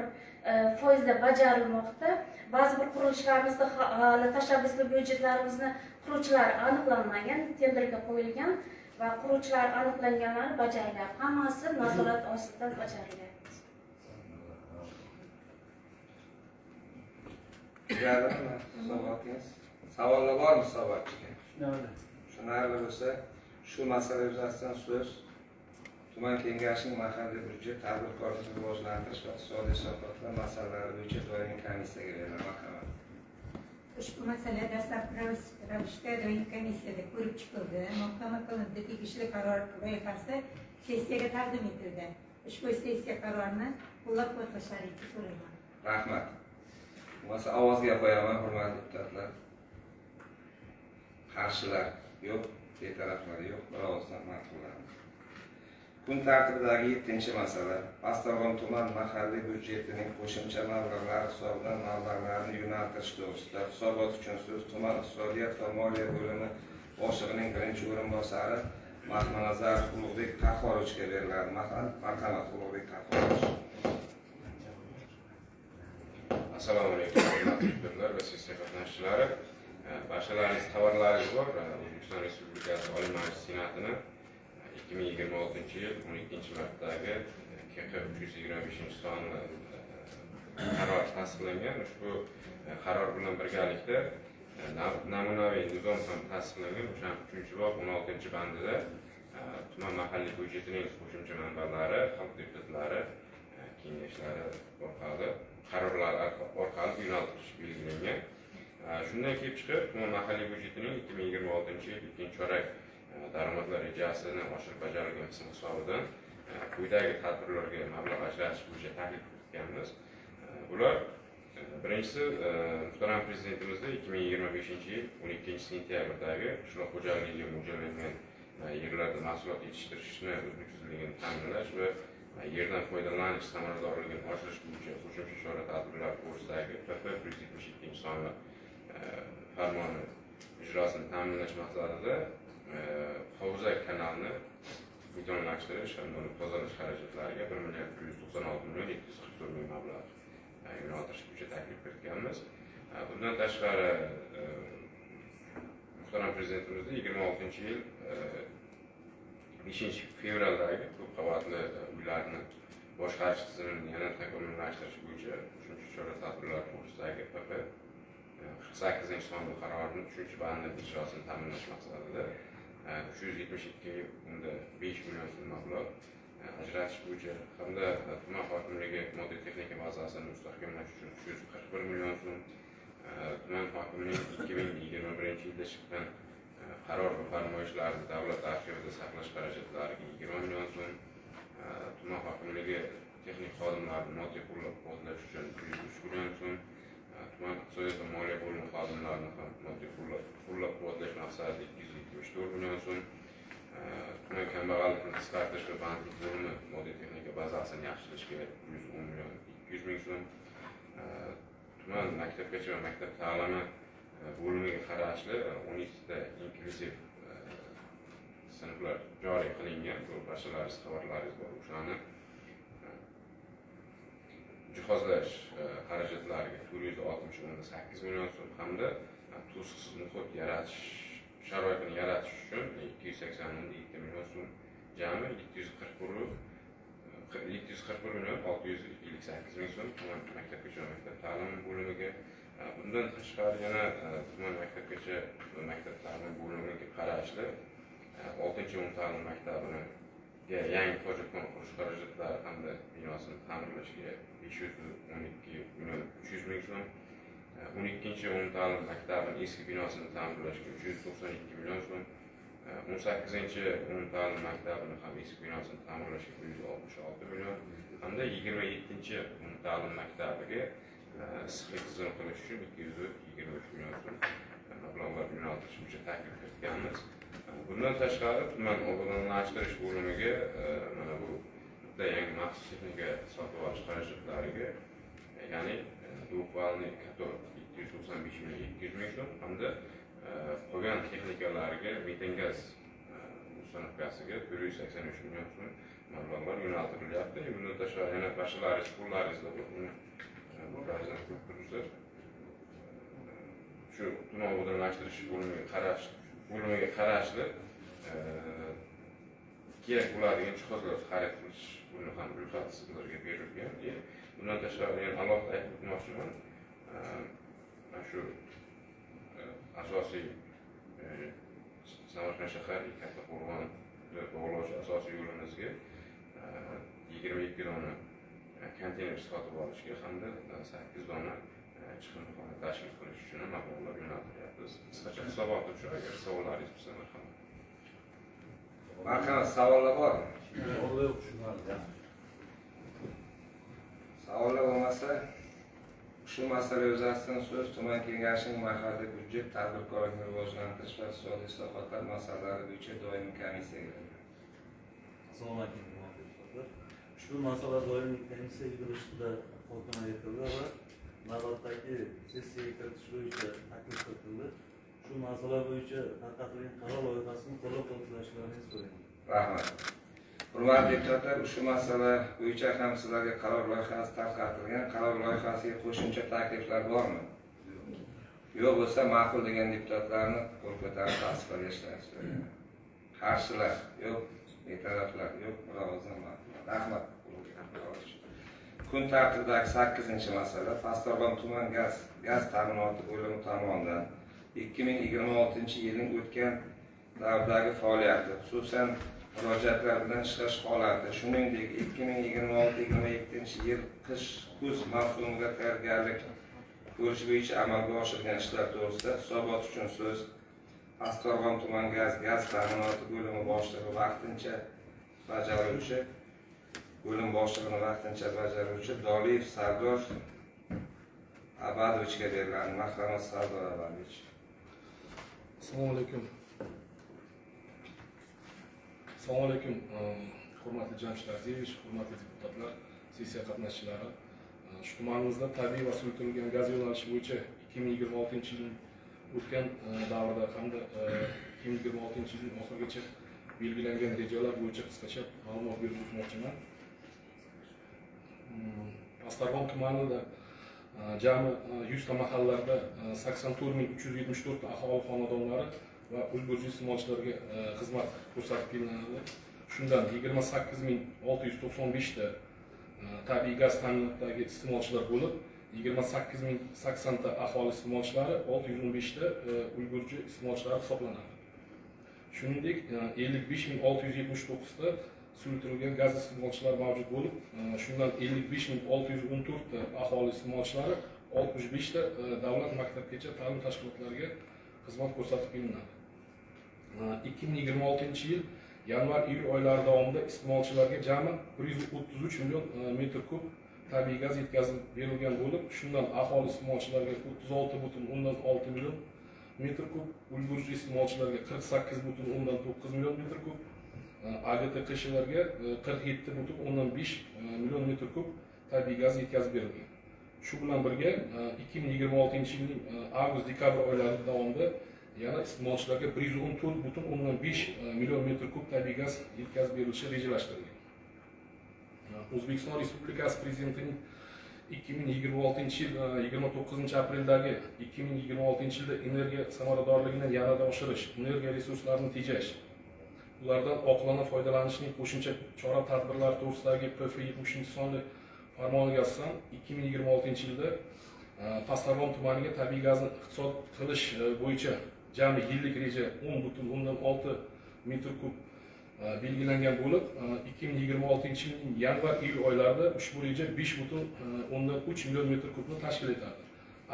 foizda bajarilmoqda. Ba'zi bir qurilishlarimizda hali tashabbusli byudjetlarimizni quruvchilari aniqlanmagan, tenderga qo'yilgan va quruvchilar aniqlanganlari bajarilyapti. Hammasi nazorat ostida bajarilyapti. Savollar bormi hisobotchiga? Tushunarli bo'lsa, shu masala yuzasidan so'z tuman kengashining mahalliy byudjet, tadbirkorlikni rivojlantirish va iqtisodiy islohotlar masalalari bo'yicha doimiy komissiyaga beriladi. Ushbu masala dastlabki ravishda doimiy komissiyada ko'rib chiqildi. Muhokama qilindi. Tegishli qaror loyihasi sessiyaga taqdim etildi. Ushbu sessiya qarorini qo'llab-quvvatlashlaringizni so'rayman. Rahmat. Bo'lmasa ovozga qo'yaman, hurmatli deputatlar. Qarshilar yo'q, betaraflar yo'q, bir ovozdan ma'qullandi. Kun tartibidagi 7-masala Pastdarg'om tuman mahalliy byudjetining qo'shimcha mablag'lari hisobidan mablag'larni yo'naltirish to'g'risida hisobot uchun so'z tuman iqtisodiyot va moliya bo'limi boshlig'ining birinchi o'rinbosari Mahmanazarov Ulug'bek Qahhorovичga beriladi. Marhamat, Ulug'bek Qahhorovich. Assalomu alaykum, hurmatli deputatlar va sessiya qatnashchilari. Barchalaringiz xabarlaringiz bor. O'zbekiston Respublikasi Oliy Majlisi Senatining 2026-yil 12-martdagi KQ 325-sonli qaror tasdiqlangan. Ushbu qaror bilan birgalikda namunaviy nizom ham tasdiqlangan. O'sha 3-bob 16-bandida tuman mahalliy byudjetining qo'shimcha manbalari, xalq deputatlari kengashlari orqali qarorlar orqali yo'naltirish belgilangan. Shundan kelib chiqib, tuman mahalliy byudjetining 2026-yil 2-chorak daromadlar rejasini oshirib bajarilgan qismi hisobidan quyidagi tadbirlarga mablag' ajratish bo'yicha taklif kiritganmiz. Ular birinchisi muhtaram prezidentimizda 2025-yil 12-sentyabrdagi qishloq xo'jaligiga mo'ljallangan yerlarda mahsulot yetishtirishni uzluksizligini ta'minlash va yerdan foydalanish samaradorligini oshirish bo'yicha qo'shimcha chora-tadbirlar to'g'risidagi PP 177-sonli farmoni ijrosini ta'minlash maqsadida Havza kanalini betonlashtirish hamda uni tozalash xarajatlariga 1,196,744 mablag' yo'naltirish bo'yicha taklif kiritganmiz. Bundan tashqari muhtaram prezidentimizda 26-yil 5-fevraldagi ko'p qavatli uylarni boshqarish tizimini yana takomillashtirish bo'yicha qo'shimcha chora-tadbirlar to'g'risidagi PP 48-sonli qarorining 3-bandi ijrosini ta'minlash maqsadida 372,5 million so'm mablag' ajratish bo'yicha hamda tuman hokimligi moddiy texnika bazasini mustahkamlash uchun 341 million so'm, tuman hokimining 2021-yilda chiqqan qaror va farmoyishlarni davlat arxivida saqlash xarajatlariga 20 million so'm, tuman hokimligi texnik xodimlarni moddiy qo'llab-quvvatlash uchun 103 million so'm, tuman iqtisodiyot va moliya bo'limi xodimlarini ham moddiy qo'llab-quvvatlash maqsadida 274 million so'm, tuman kambag'allikni qisqartirish va bandlik bo'limi moddiy texnika bazasini yaxshilashga 110 million 200 ming so'm, tuman maktabgacha va maktab ta'limi bo'limiga qarashli 12 ta inklyuziv sinflar joriy qilingan. Bu barchalaringiz xabarlaringiz bor. O'shani jihozlash xarajatlariga 460.8 million so'm hamda tuzsiz muhit yaratish sharoitini yaratish uchun 280.2 million so'm, jami 741 million 658 ming so'm tuman maktabgacha va maktab ta'limi bo'limiga. Bundan tashqari yana tuman maktabgacha va maktab ta'limi bo'limiga qarashli 6-umumta'lim maktabini yangi hojatxona qurish xarajatlari hamda binosini ta'mirlashga 512 million 300 ming so'm, 12-umumta'lim maktabini eski binosini ta'mirlashga 392 million so'm, 18-umumta'lim maktabini ham eski binosini ta'mirlashga 166 million hamda 27-umumta'lim maktabiga issiqlik tizimi qilish uchun 223 million so'm mablag'lar yo'naltirish bo'yicha taklif etganmiz. Bundan tashqari tuman obodonlashtirish bo'limiga mana bu bitta yangi maxsus texnika sotib olish xarajatlariga, ya'ni duvalniy kator 295 million 200 ming so'm hamda qolgan texnikalarga metan gaz ustanovkasiga 483 million so'm mablag'lar yo'naltirilyapti. Bundan tashqari yana barchalaringiz qo'llaringizda shu tuman obodonlashtirish bo'limiga qarashli kerak bo'ladigan jihozlar xarid qilish buni ham ro'yxati sizlarga berilgan. Bundan tashqari yana alohida aytib o'tmoqchiman, shu asosiy Samarqand shahar Kattaqo'rg'on bog'lovchi asosiy yo'limizga 22 dona konteyner sotib olishga hamda 8 dona chiqindixona tashkil qilish uchun mablag'lar yo'naltiryapmiz. Qisqacha hisobot uchun agar savollaringiz bo'lsa marhamat. Marhamat, savollar bormi? Savollar bo'lmasa, shu masala yuzasidan so'z tuman kengashining mahalliy byudjet, tadbirkorlikni rivojlantirish va iqtisodiy islohotlar masalalari bo'yicha doimiy komissiyaga. Assalomu alaykum. Ushbu masala doimiy komissiya yig'ilishida muhokama etildi va navbatdagi sessiyaga kiritish bo'yicha taklif etildi. Shu masala bo'yicha tarqatilgan qaror loyihasini qo'llab-quvvatlashlaringizni so'rayman. Rahmat. Hurmatli deputatlar, shu masala bo'yicha ham sizlarga qaror loyihasi tarqatilgan. Qaror loyihasiga qo'shimcha takliflar bormi? Yo'q bo'lsa, ma'qul degan deputatlarni qo'l ko'tarib tasdiqlashni so'rayman. Qarshilar yo'q, betaraflar yo'q, birozdan rahmat. Kun tartibidagi 8-masala Pastdarg'om tuman gaz ta'minoti bo'limi tomonidan 2026-yilning o'tgan davrdagi faoliyati, xususan murojaatlar bilan ishlash holati, shuningdek 2026-27 yil qish-kuz mavsumiga tayyorgarlik ko'rish bo'yicha amalga oshirgan ishlar to'g'risida hisobot uchun so'z Pastdarg'om tuman gaz ta'minoti bo'limi boshlig'i vaqtincha bajaruvchi Doliyev Sardor Abadovichga beriladi. Marhamat, Sardor Abadovich. Assalomu alaykum. Assalomu alaykum. Hurmatli Jamshid Azizovich, hurmatli deputatlar, sessiya qatnashchilari. Shu tumanimizda tabiiy va suyultirilgan gaz yo'nalishi bo'yicha 2026-yilning o'tgan davrda hamda 2026-yilning oxirigacha belgilangan rejalar bo'yicha qisqacha ma'lumot berib o'tmoqchiman. Pastdarg'om tumanida jami 100 ta mahallalarda 84.374 ta aholi xonadonlari va ulgurji iste'molchilarga xizmat ko'rsatib kelinadi. Shundan 28.695 ta tabiiy gaz ta'minotidagi iste'molchilar bo'lib, 28.080 ta aholi iste'molchilari, 615 ta ulgurji iste'molchilar hisoblanadi. Shuningdek, 55.679 ta suyultirilgan gaz iste'molchilari mavjud bo'lib, shundan 55.614 ta aholi iste'molchilari, 65 ta davlat maktabgacha ta'lim tashkilotlariga xizmat ko'rsatib kelinadi. 2026-yil yanvar-iyul oylari davomida iste'molchilarga jami 133 million metr kub tabiiy gaz yetkazib berilgan bo'lib, shundan aholi iste'molchilarga 36,6 million metr kub, ulgurji iste'molchilarga 48,9 million metr kub, AGTQShlarga 47,5 million metr kub tabiiy gaz yetkazib berilgan. Shu bilan birga 2026-yilning avgust-dekabr oylari davomida yana iste'molchilarga 114,5 million metr kub tabiiy gaz yetkazib berilishi rejalashtirilgan. O'zbekiston Respublikasi Prezidentining 2026-yil 29-apreldagi 2026-yilda energiya samaradorligini yanada oshirish, energiya resurslarini tejash, ulardan oqilona foydalanishning qo'shimcha chora-tadbirlari to'g'risidagi PF70-sonli farmoniga asosan 2026-yilda Pastdarg'om tumaniga tabiiy gazni iqtisod qilish bo'yicha jami yillik reja 10,6 metr kub belgilangan bo'lib, 2026-yilning yanvar-iyul oylarida ushbu reja 5,3 million metr kubni tashkil etadi.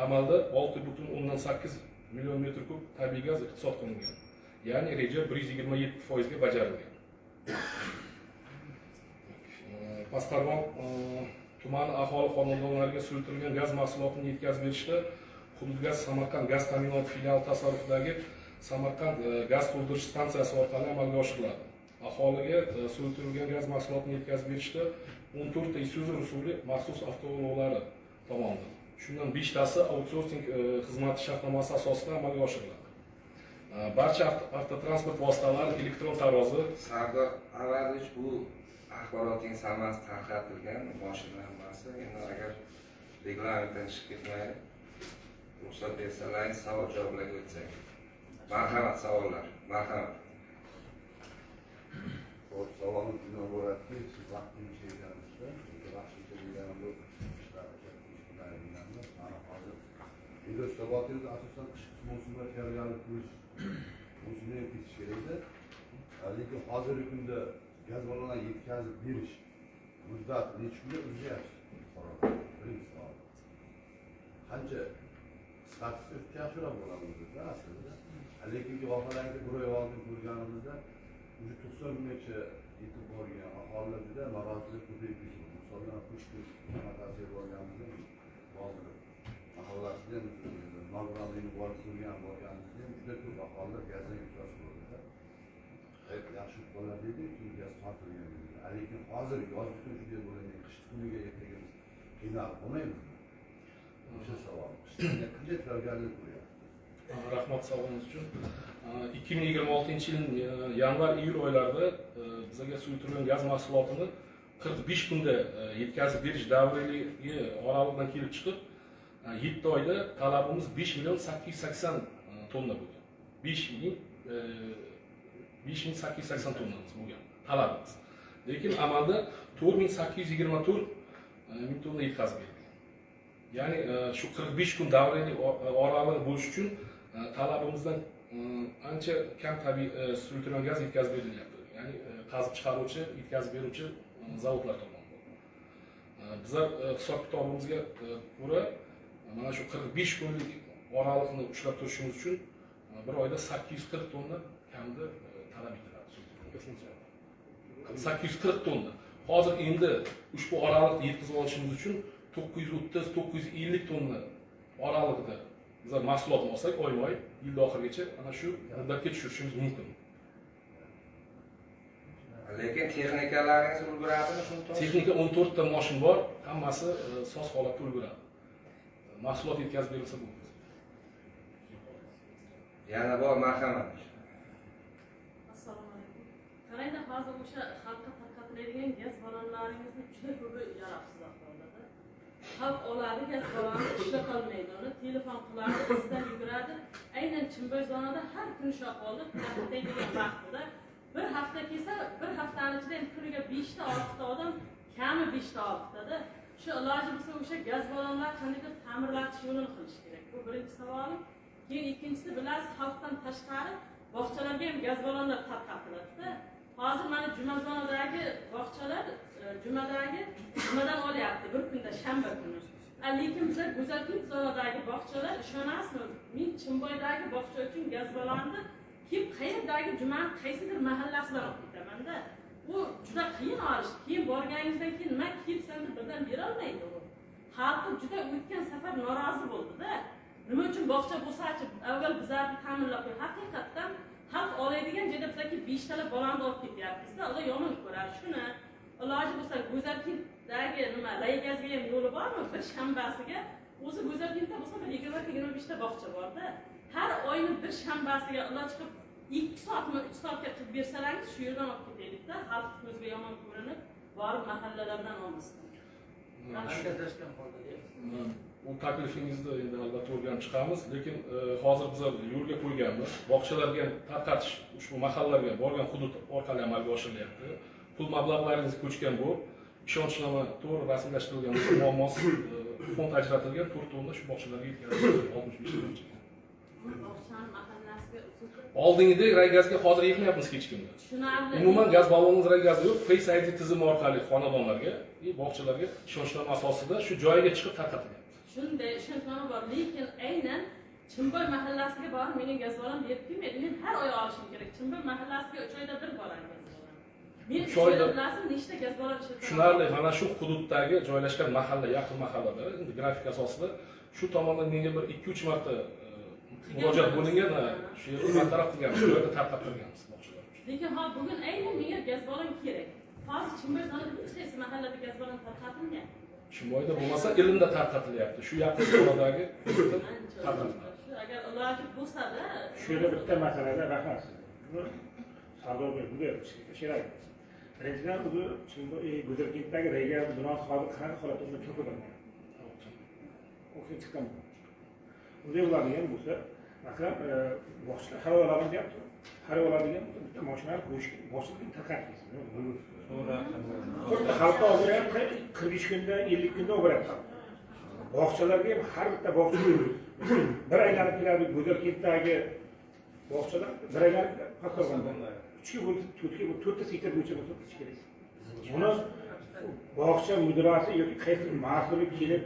Amalda 6,8 million metr kub tabiiy gaz iqtisod qilingan. Ya'ni reja 127% ga bajarilgan. Pastdarg'om tumani aholi xonadonlariga suyultirilgan gaz mahsulotini yetkazib berishda Hududgaz Samarqand gaz ta'minoti filiali tasarrufidagi Samarqand gaz to'ldirish stansiyasi orqali amalga oshiriladi. Aholiga suyultirilgan gaz mahsulotini yetkazib berishda 14 ta Isuzu rusumli maxsus avtoulovlari tomonidan. Shundan 5 tasi outsourcing xizmati shartnomasi asosida amalga oshiriladi. Barcha avtotransport vositalari elektron tarozi, Sardor Avadovich, bu axboroting samarasi tarqatilgan mashina hammasi. Endi agar reglamentdan chiqib ketmaydi, ruxsat bersalar, savol javoblarga o'tsak. Marhamat, savollar. Marhamat. Xo'p, savolim shundan bo'ladiki, siz vaqtingiz yeganingizda, vaqtincha deganim bu mana hozir videostobatingiz asosan qish mavsumiga tayyorgarlik ko'rish mavsumiga ketish kerakda. Lekin hozirgi kunda gaz ballonlar yetkazib berish muddati necha kunga o'zgaryapti? Birinchi savol. Qancha qisqartirsa yaxshiroq bo'ladi bizda aslida. Lekin vaholanki bir oy oldin ko'rganimizda 90 kungacha yetib borgan aholilar juda norozilik ko'payib ketdi. Misoldan 3 kun markazga borganimizda hozir mahallasida Nog'oralikni borib ko'rganimizda juda ko'p aholilar gazga ehtiyoj bo'ldi. Yaxshi bo'ladi dedi, chunki gaz tortilgan dedi. Lekin hozir yoz butun juda bo'lgan qish kuniga ertagimiz qiynalib qolmaymiz. O'sha savol. Qancha tayyorgarlik ko'ryapti? Rahmat savolingiz uchun. 2026-yilning yanvar-iyul oylarida bizga suyultirilgan gaz mahsulotini 45 kunda yetkazib berish davriligi oralig'idan kelib chiqib, 7 oyda talabimiz 5,880 tonna bo'lgan. 5,880 tonnamiz bo'lgan talabimiz. Lekin amalda 4,824 ming tonna yetkazib berilgan. Ya'ni shu 45 kun davrali oralig'i bo'lish uchun talabimizdan ancha kam tabiiy suyultirilgan gaz yetkazib berilyapti. Ya'ni qazib chiqaruvchi, yetkazib beruvchi zavodlar tomonidan. Bizlar hisob kitobimizga ko'ra mana shu 45 kunlik oraliqni ushlab turishimiz uchun bir oyda 840 tonna kamida talab etiladi. 840 tonna. Hozir endi ushbu oraliqni yetkazib olishimiz uchun 930-950 tonna oralig'ida bizlar mahsulotni olsak, oyma-oy yil oxirigacha ana shu muddatga tushirishimiz mumkin. Lekin texnikalaringiz ulguradimi shunday? Texnika 14 ta mashin bor, hammasi soz holatda ulguradi. Mahsulot yetkazib berilsa bo'ladi. Yana bor, marhamat. Assalomu alaykum. Qarangda hozir o'sha xalqqa tarqatiladigan gaz ballonlaringizni juda ko'pi yaroqsiz ahvolda. Xalq oladi gaz ballonni, ishlatolmaydi uni, telefon qiladi, sizdan yuguradi. Aynan Chimboyzonada har kun shu ahvolda tarqatiladigan vaqtida bir hafta kelsa, bir haftani ichida kuniga 5 ta 6 ta odam, kami 5 ta 6 tada shu iloji bo'lsa o'sha gaz ballonlar qanday ta'mirlatish yo'lini qilish kerak. Bu birinchi savolim. Keyin ikkinchisi, bilasiz, xalqdan tashqari bog'chalarga ham gaz ballonlar tarqatiladi-da. Hozir mana Jumazonadagi bog'chalar jumadan olyapti bir kunda, shanba kuni. Lekin bizlar Go'zalkent zonadagi bog'chalar, ishonasizmi, men Chimboydagi bog'cha uchun gaz ballonni kim qayerdagi jumani qaysidir mahallasidan olib ketamanda. Bu juda qiyin olish. Keyin borganingizdan keyin nima kiyibsan deb birdan bera olmaydi u. Xalqi juda o'tgan safar norozi bo'ldi-da. Nima uchun bog'cha bo'lsa-chi, avval bizlarni ta'minlab qo'y. Haqiqatdan xalq oladigan joyda bizlarga 5 talab bolani olib ketyapmiz-da. Ular yomon ko'rar shuni. Iloji bo'lsa Go'zalkentdagi nima, Laygazga ham yo'li bormi? Bir shanbasiga o'zi Go'zalkentda bo'lsa bir 20-25 ta bog'cha bor-da. Har oyni bir shanbasiga iloj qilib 2 soatmi 3 soatga qilib bersalaringiz shu yerdan olib ketaylik-da. Xalq ko'zga yomon ko'rinib, borib mahallalardan olmasdan. Markazlashgan holda Bu taklifingizni endi albatta o'rganib chiqamiz, lekin hozir biz yo'lga qo'yganmiz. Bog'chalarga ham tarqatish ushbu mahallalarga borgan hudud orqali amalga oshirilyapti. Pul mablag'laringiz ko'chgan bu, ishonchnoma to'g'ri rasmiylashtirilgan bo'lsa, muammosi fond ajratilgan 4 tonna shu bog'chalarga yetkazildi 65 yilgacha. Bog'chani mahallasiga Oldingidek raygazga hozir yetmayapmiz hech kimga. Tushunarli. Umuman gaz ballonimiz raygazi yo'q, Face ID tizimi orqali xonadonlarga, bog'chalarga ishonchnoma asosida shu joyiga chiqib tarqatilgan. Shunday ishonchnoma bor, lekin aynan Chimboy mahallasiga borib mening gaz bolam berib kelmaydi. Men har oy olishim kerak. Chimboy mahallasiga 3 oyda bir boraman. Men 3 oyda bilasizmi nechta gaz bolam ishlatyapman. Tushunarli, mana shu hududdagi joylashgan mahalla, yaqin mahallada endi grafik asosida shu tomondan menga bir 2-3 marta murojaat bo'lingan, shu yerda bartaraf qilganmiz, shu yerda tarqatilganmiz bog'chalar. Lekin hozir bugun aynan menga gaz bolam kerak. Hozir Chimboy zonada hech qaysi mahallada gaz bolam tarqatilgan. Chimboyda bo'lmasa Ilimda tarqatilyapti. Shu yaqin zonadagi tarqatiladi. Agar iloji bo'lsa-da, shu yerda bitta masalada rahmat. Sardorbek bu kerak. Birinchidan bu Go'zalkentdagi reyga binosi hozir qanaqa holatda unda kim ko'rgan? O'qib chiqqan. Unday bo'ladigan bo'lsa, masalan, boshqa har oladigan deyapti. Har oladigan bitta mashinalar qo'yish boshqa tarqatmaysiz. Xuddi xalqqa hozir ham 43 kunda, 50 kunda o'g'iradi. Bog'chalarga ham har bitta bog'cha bir aylanib keladi. Go'zalkentdagi bog'chalar bir aylanib pasportda 3 bo'lib 4 ta sektor bo'yicha bo'lsa kerak. Buni bog'cha mudirasi yoki qaysi mas'uli kelib,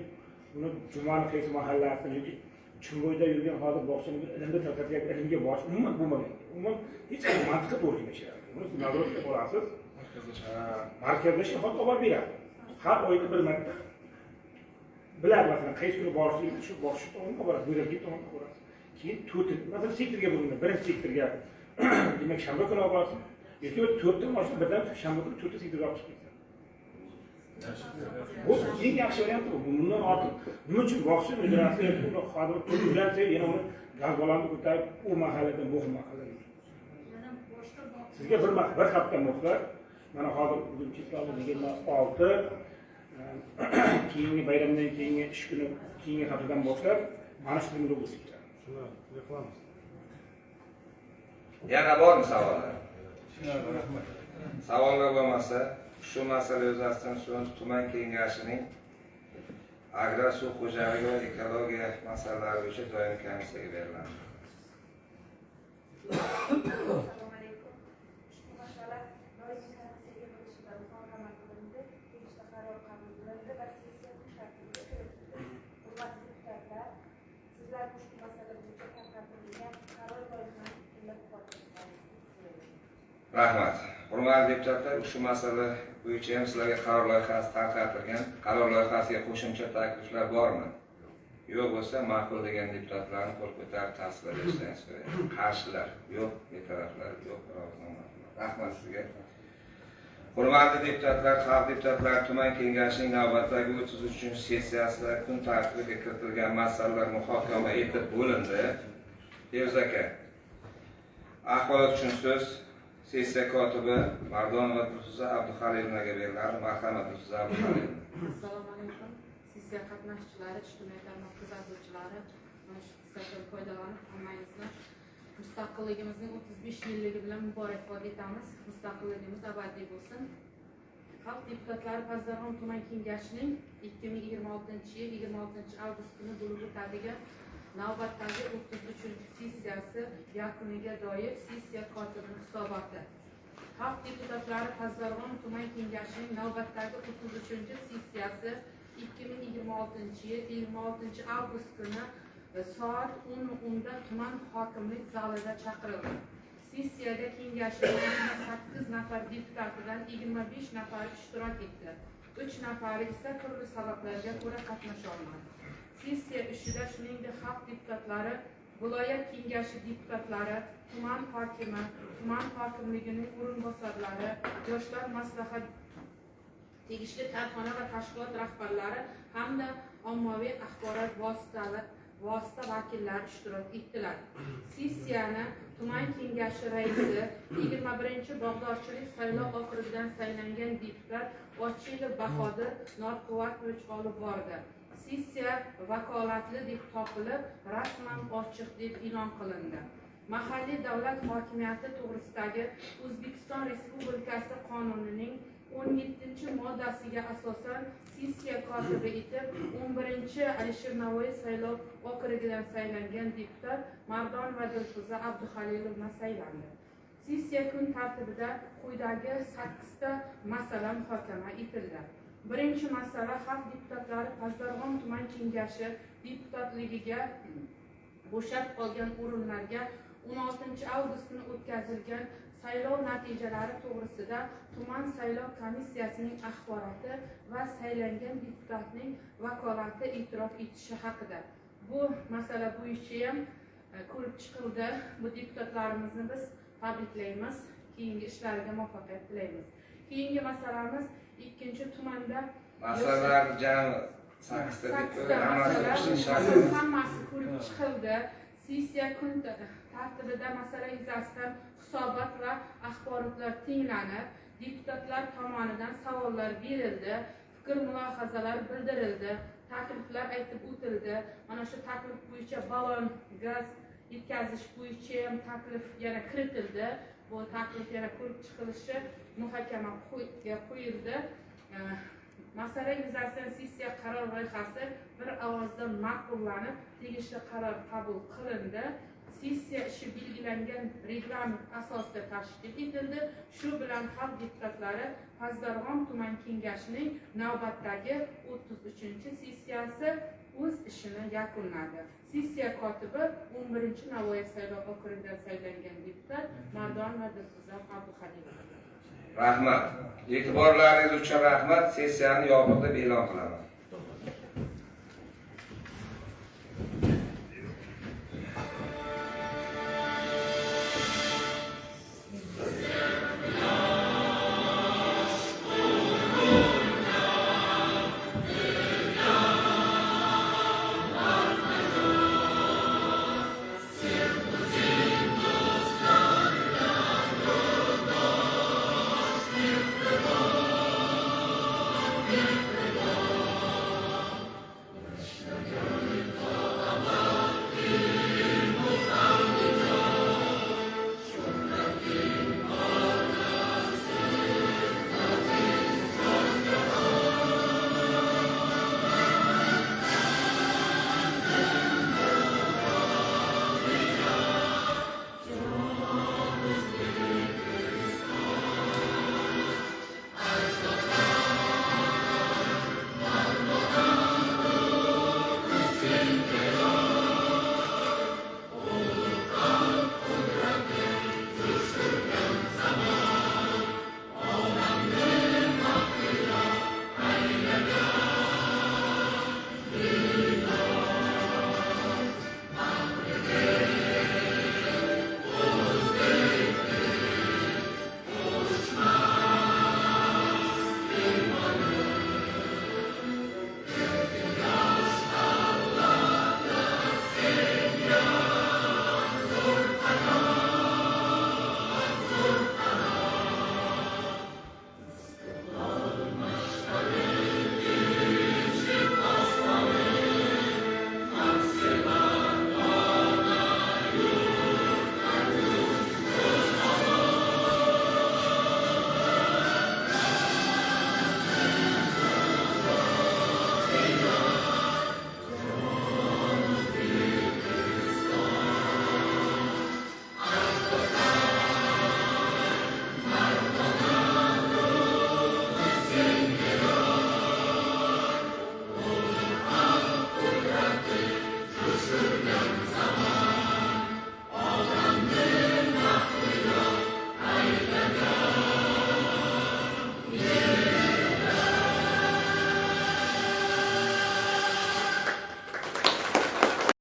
buni jumani qaysi mahallasida yoki Chimboyda yurgan hozir bog'chani Ilimda tarqatyapti, Ilimga borish umuman bo'lmagan. Umuman hech qanday mantiqqa to'g'ri kelmaydi. Buni nazoratga olasiz. Markazlashga hozir olib beradi. Har oyda bir marta biladi, masalan, qaysi kuni borishligini shu boshqa tomonga boradi, Go'zalkent tomonga boradi. Keyin 4, masalan, sektorga bo'linadi. Birinchi sektorga demak shanba kuni olib borasiz. Yoki 4 ta mashina birdan shanba kuni 4 ta sektorga olib chiqasiz. Bu eng yaxshi variant bu. Bundan ortiq nima uchun bog'cha mudirasi yoki uni xodim ularcha yana uni gaz bolamni ko'tarib u mahalladan bu mahallaga. Sizga bir hafta muhlat. Mana hozir bugun cheklovni 26, keyingi bayramdan keyingi ish kuni keyingi haftadan boshlab mana shu kunga bo'lsa kerak. Shuni qilamiz. Yana bormi savollar? Savollar bo'lmasa, shu masala yuzasidan so'ng tuman kengashining agrar suv xo'jaligi va ekologiya masalalari bo'yicha doimiy komissiyaga beriladi. Assalomu alaykum. Ushbu masala doimiy komissiyaga bo'lishidan muhokama qilindi, tegishli qaror qabul qilindi va sessiya kun tartibiga kiritildi. Hurmatli deputatlar, sizlar ushbu masala bo'yicha tarqatilgan qaror loyihasini fikrlab ko'rasizlar. Rahmat. Hurmatli deputatlar, ushbu masala bo'yicha ham sizlarga qaror loyihasi tarqatilgan. Qaror loyihasiga qo'shimcha takliflar bormi? Yo'q bo'lsa, ma'qul degan deputatlarni qo'l ko'tarib tasdiqlashdan so'rayman. Qarshilar yo'q, betaraflar yo'q, rahmat sizga. Hurmatli deputatlar, xalq deputatlari tuman kengashining navbatdagi 33-sessiyasida kun tartibiga kiritilgan masalalar muhokama etib bo'lindi. Feruz aka, axborot uchun so'z sessiya kotibi Mardonova Dilfuza Abduxalilовnaga beriladi. Marhamat, Dilfuza Abduxalilовna. Assalomu alaykum. Sessiya qatnashchilari, ijtimoiy tarmoq kuzatuvchilari, mana shu fursatdan foydalanib hammangizni mustaqilligimizning 35 yilligi bilan muborakbod etamiz. Mustaqilligimiz abadiy bo'lsin. Xalq deputatlari Pazdarg'om tuman kengashining 2026-yil 26 avgust kuni bo'lib o'tadigan navbatdagi 33-sessiyasi yakuniga doir sessiya kotibining hisoboti. Xalq deputatlari Pazdarg'om tuman kengashining navbatdagi 33-sessiyasi 2026-yil 26 avgust kuni soat 10:10 da tuman hokimlik zalida chaqirildi. Sessiyada kengashning 28 nafar deputatidan 25 nafari ishtirok etdi. 3 nafari esa turli sabablarga ko'ra qatnasha olmadi. Sessiya ishida shuningdek xalq deputatlari, viloyat kengashi deputatlari, tuman hokimi, tuman hokimligining o'rinbosarlari, yoshlar maslahat tegishli korxona va tashkilot rahbarlari hamda ommaviy axborot vosita vakillari ishtirok etdilar. Sessiyani tuman kengashi raisi 21-bog'dorchilik saylov okrugidan saylangan deputat Ochilov Bahodir Norquvvatovich olib bordi. Sessiya vakolatli deb topilib, rasman ochiq deb e'lon qilindi. Mahalliy davlat hokimiyati to'g'risidagi O'zbekiston Respublikasi qonunining 17-moddasiga asosan sessiya kotibi etib 11-Alisher Navoiy saylov okrugidan saylangan deputat Mardon va Dilfuza Abduhalilovna saylandi. Sessiya kun tartibida quyidagi 8 ta masala muhokama etildi. Birinchi masala xalq deputatlari Pazdarg'om tuman kengashi deputatligiga bo'shab qolgan o'rinlarga 16 avgust kuni o'tkazilgan saylov natijalari to'g'risida tuman saylov komissiyasining axboroti va saylangan deputatning vakolati e'tirof etishi haqida. Bu masala bo'yicha ham ko'rib chiqildi. Bu deputatlarimizni biz tabriklaymiz, keyingi ishlariga muvaffaqiyat tilaymiz. Keyingi masalamiz ikkinchi tumanda masalalar jami 8 ta hammasi ko'rib chiqildi. Sessiya kun tartibida masala yuzasidan hisobot va axborotlar tinglanib, deputatlar tomonidan savollar berildi, fikr mulohazalar bildirildi, takliflar aytib o'tildi. Mana shu taklif bo'yicha balon gaz yetkazish bo'yicha ham taklif yana kiritildi. Bu taklif yana ko'rib chiqilishi muhokamaga qo'yildi. Masala yuzasidan sessiya qaror loyihasi bir ovozdan ma'qullanib, tegishli qaror qabul qilindi. Sessiya ishi belgilangan reglament asosida tashkil etildi. Shu bilan xalq deputatlari Pazdarg'om tuman kengashining navbatdagi 33-sessiyasi o'z ishini yakunladi. Sessiya kotibi 11-Navoiy saylov okrugidan saylangan deputat Mardon va Dilfuza Abduhalilovna. Rahmat. E'tiborlaringiz uchun rahmat. Sessiyani yopiq deb e'lon qilaman. Thank you.